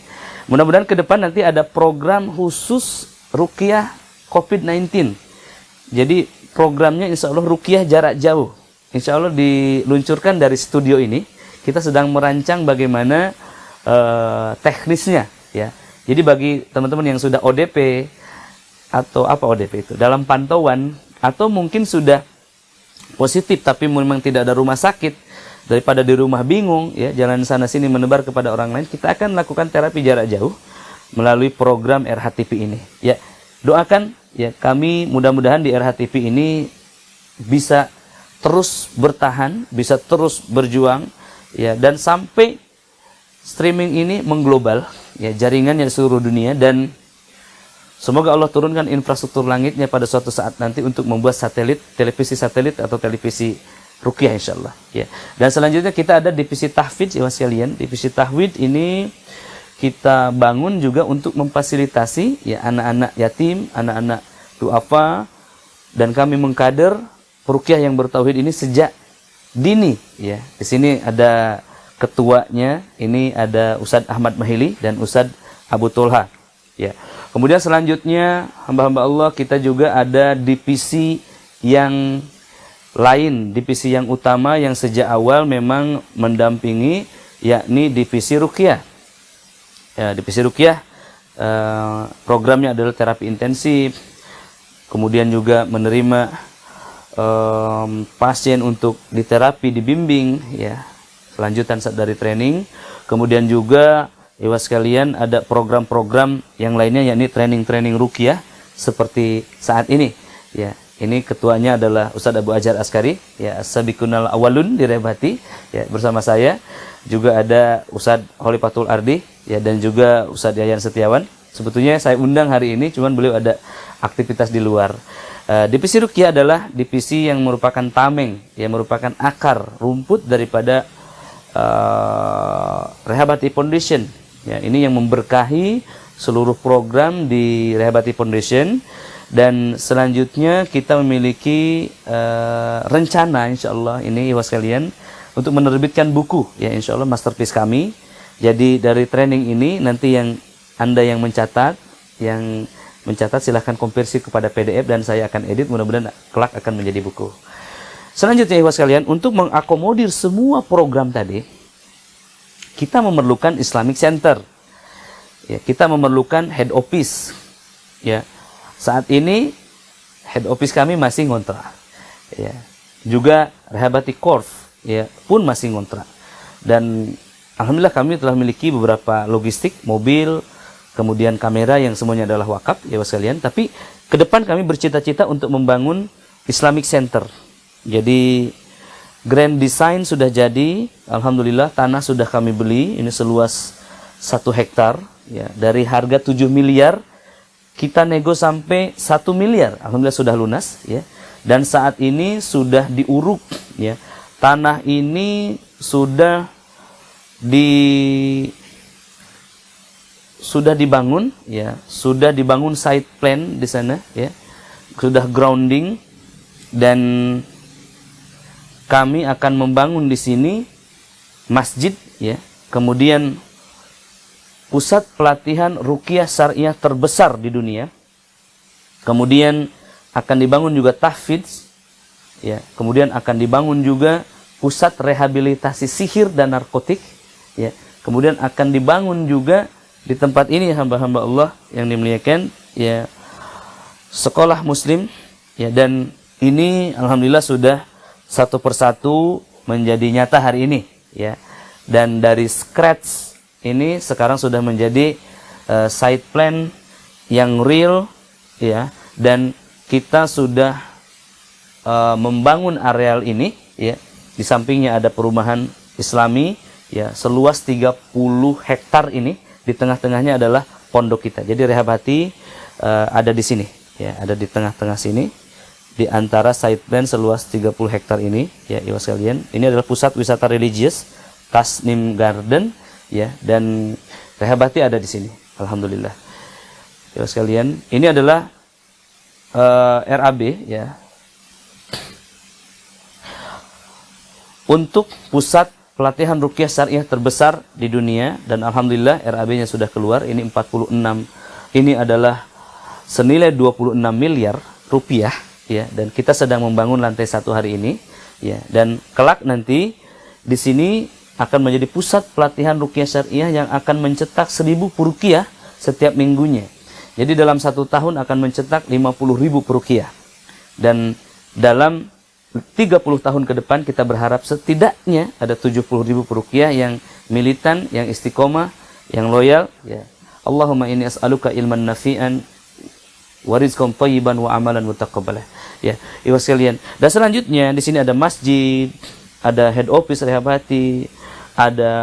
Speaker 1: Mudah-mudahan ke depan nanti ada program khusus ruqyah COVID-19. Jadi programnya insya Allah ruqyah jarak jauh. Insya Allah diluncurkan dari studio ini. Kita sedang merancang bagaimana teknisnya, ya. Jadi bagi teman-teman yang sudah ODP atau apa ODP itu, dalam pantauan, atau mungkin sudah positif tapi memang tidak ada rumah sakit, daripada di rumah bingung, ya, jalan sana sini menebar kepada orang lain, kita akan lakukan terapi jarak jauh melalui program RHTV ini. Ya, doakan, ya, kami mudah-mudahan di RHTV ini bisa terus bertahan, bisa terus berjuang, ya, dan sampai streaming ini mengglobal, ya, jaringannya di seluruh dunia, dan semoga Allah turunkan infrastruktur langitnya pada suatu saat nanti untuk membuat satelit, televisi satelit atau televisi ruqyah insyaallah, ya. Dan selanjutnya kita ada divisi tahfidz, ya sekalian. Divisi tahfidz ini kita bangun juga untuk memfasilitasi, ya, anak-anak yatim, anak-anak duafa, dan kami mengkader ruqyah yang bertauhid ini sejak dini, ya. Di sini ada ketuanya, ini ada Ustadz Ahmad Mahili dan Ustadz Abu Tolha, ya. Kemudian selanjutnya hamba-hamba Allah, kita juga ada divisi yang lain, divisi yang utama yang sejak awal memang mendampingi, yakni divisi ruqyah. Ya, divisi ruqyah programnya adalah terapi intensif, kemudian juga menerima pasien untuk diterapi, dibimbing, ya, lanjutan dari training. Kemudian juga, ya sekalian, ada program-program yang lainnya, yakni training-training ruqyah seperti saat ini, ya. Ini ketuanya adalah Ustadz Abu Ajar Askari, ya, As-Sabiqunal Awalun di Rehab Hati, ya, bersama saya. Juga ada Ustadz Khalifatul Ardi, ya, dan juga Ustadz Yayan Setiawan. Sebetulnya saya undang hari ini, cuman beliau ada aktivitas di luar. Divisi ruqyah adalah divisi yang merupakan tameng, yang merupakan akar rumput daripada Rehab Hati Foundation. Ya, ini yang memberkahi seluruh program di Rehabati Foundation. Dan selanjutnya kita memiliki rencana insya Allah ini ikhwas sekalian untuk menerbitkan buku ya, insya Allah masterpiece kami. Jadi dari training ini nanti Anda yang mencatat silahkan konversi kepada PDF dan saya akan edit, mudah-mudahan kelak akan menjadi buku. Selanjutnya ikhwas sekalian, untuk mengakomodir semua program tadi, kita memerlukan Islamic Center. Ya, kita memerlukan head office. Ya. Saat ini head office kami masih ngontrak. Ya. Juga Rehabati Corp ya pun masih ngontrak. Dan alhamdulillah kami telah memiliki beberapa logistik, mobil, kemudian kamera yang semuanya adalah wakaf ya sekalian. Tapi ke depan kami bercita-cita untuk membangun Islamic Center. Jadi grand design sudah jadi, alhamdulillah tanah sudah kami beli, ini seluas 1 hektar ya, dari harga 7 miliar kita nego sampai 1 miliar, alhamdulillah sudah lunas ya. Dan saat ini sudah diuruk ya. Tanah ini sudah dibangun ya, sudah dibangun site plan di sana ya. Sudah grounding dan kami akan membangun di sini masjid ya. Kemudian pusat pelatihan ruqyah syariah terbesar di dunia. Kemudian akan dibangun juga tahfidz ya. Kemudian akan dibangun juga pusat rehabilitasi sihir dan narkotik ya. Kemudian akan dibangun juga di tempat ini hamba-hamba Allah yang dimuliakan ya, sekolah muslim ya. Dan ini alhamdulillah sudah satu persatu menjadi nyata hari ini ya. Dan dari scratch ini sekarang sudah menjadi site plan yang real ya, dan kita sudah membangun areal ini ya. Di sampingnya ada perumahan Islami ya, seluas 30 hektar ini, di tengah-tengahnya adalah pondok kita. Jadi Rehabati ada di sini ya, ada di tengah-tengah sini di antara site plan seluas 30 hektar ini ya ikhwas sekalian. Ini adalah pusat wisata religius Tasnim Garden ya, dan Rehabati ada di sini alhamdulillah ya sekalian. Ini adalah RAB ya, untuk pusat pelatihan ruqyah syariah terbesar di dunia, dan alhamdulillah RAB-nya sudah keluar. Ini 46, ini adalah senilai 26 miliar rupiah ya, dan kita sedang membangun lantai 1 hari ini ya. Dan kelak nanti di sini akan menjadi pusat pelatihan ruqyah syariah yang akan mencetak 1000 peruqyah setiap minggunya. Jadi dalam 1 tahun akan mencetak 50.000 peruqyah. Dan dalam 30 tahun ke depan kita berharap setidaknya ada 70.000 peruqyah yang militan, yang istiqomah, yang loyal ya. Allahumma inni as'aluka ilman nafi'an wa rizqan thayyiban wa amalan mutaqabbalah ya ikhwas sekalian. Dan selanjutnya di sini ada masjid, ada head office Rehabati, ada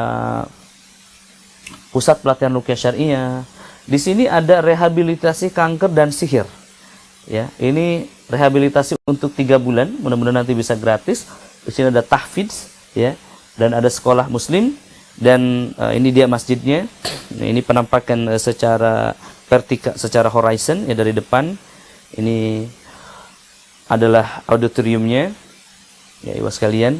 Speaker 1: pusat pelatihan ruqyah syariah. Di sini ada rehabilitasi kanker dan sihir. Ya, ini rehabilitasi untuk 3 bulan, mudah-mudahan nanti bisa gratis. Di sini ada tahfidz ya, dan ada sekolah muslim, dan ini dia masjidnya. Nah, ini penampakan secara vertikal, secara horizon ya dari depan. Ini adalah auditoriumnya. Ya, ibu sekalian.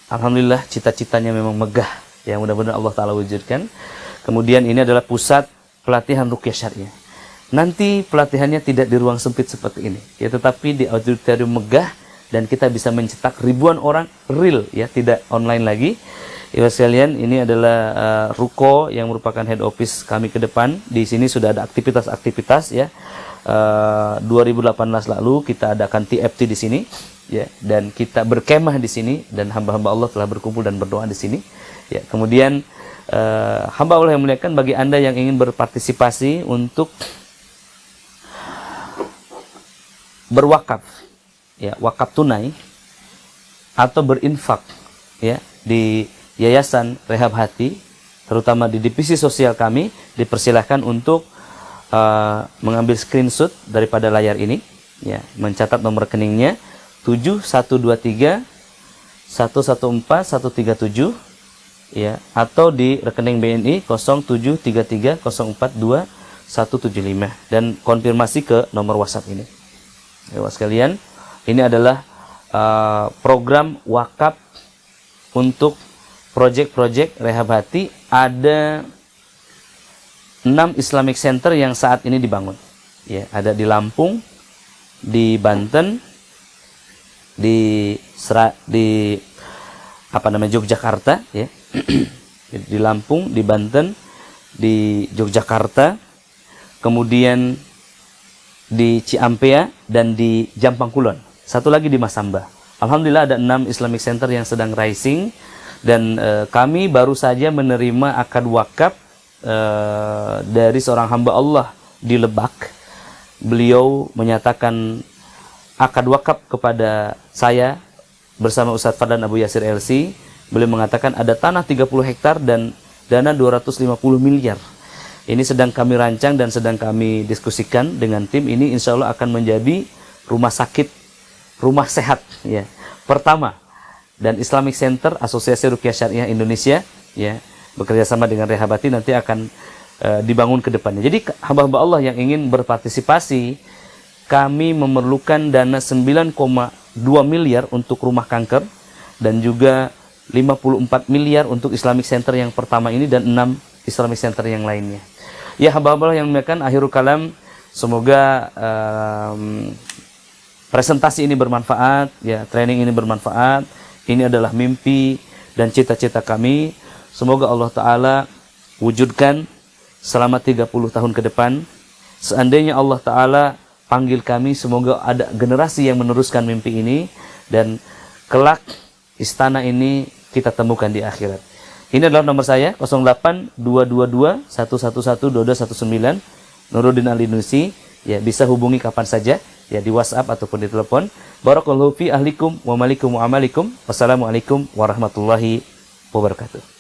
Speaker 1: Alhamdulillah cita-citanya memang megah ya, mudah-mudahan Allah Ta'ala wujudkan. Kemudian ini adalah pusat pelatihan ruqyah syariah. Nanti pelatihannya tidak di ruang sempit seperti ini ya, tetapi di auditorium megah, dan kita bisa mencetak ribuan orang real ya, tidak online lagi. Ibu sekalian, ini adalah ruko yang merupakan head office kami ke depan. Di sini sudah ada aktivitas-aktivitas ya. 2018 lalu kita adakan TFT di sini ya, dan kita berkemah di sini, dan hamba-hamba Allah telah berkumpul dan berdoa di sini ya. Kemudian hamba Allah yang muliakan, bagi Anda yang ingin berpartisipasi untuk berwakaf ya, wakaf tunai atau berinfak ya di Yayasan Rehabati, terutama di divisi sosial kami, dipersilahkan untuk mengambil screenshot daripada layar ini ya, mencatat nomor rekeningnya 7123 114 137 ya, atau di rekening BNI 0733042175 dan konfirmasi ke nomor WhatsApp ini. Ya, sekalian, ini adalah program wakaf untuk proyek-proyek rehab hati. Ada 6 Islamic Center yang saat ini dibangun. Ya, ada di Lampung, di Banten, di Yogyakarta, ya. Di Lampung, di Banten, di Yogyakarta, kemudian di Ciampea dan di Jampang Kulon. Satu lagi di Masamba. Alhamdulillah ada 6 Islamic Center yang sedang rising, dan kami baru saja menerima akad wakaf dari seorang hamba Allah di Lebak. Beliau menyatakan akad wakaf kepada saya bersama Ustadz Fadlan Abu Yasir LC. Beliau mengatakan ada tanah 30 hektar dan dana 250 miliar. Ini sedang kami rancang dan sedang kami diskusikan dengan tim. Ini insya Allah akan menjadi rumah sakit, rumah sehat, ya, pertama, dan Islamic Center Asosiasi Ruqyah Syariah Indonesia, ya, bekerja sama dengan Rehabati nanti akan dibangun ke depannya. Jadi hamba-hamba Allah yang ingin berpartisipasi, kami memerlukan dana 9,2 miliar untuk rumah kanker dan juga 54 miliar untuk Islamic Center yang pertama ini dan 6 Islamic Center yang lainnya. Ya, hamba-hamba Allah yang dimuliakan, akhirul kalam, semoga presentasi ini bermanfaat, ya, training ini bermanfaat. Ini adalah mimpi dan cita-cita kami. Semoga Allah Ta'ala wujudkan selama 30 tahun ke depan. Seandainya Allah Ta'ala panggil kami, semoga ada generasi yang meneruskan mimpi ini, dan kelak istana ini kita temukan di akhirat. Ini adalah nomor saya, 082221112219, Nuruddin Alinusi. Ya, bisa hubungi kapan saja, ya, di WhatsApp ataupun di telepon. Barakallahu fi ahlikum wa malikum wa amalikum. Wassalamualaikum warahmatullahi wabarakatuh.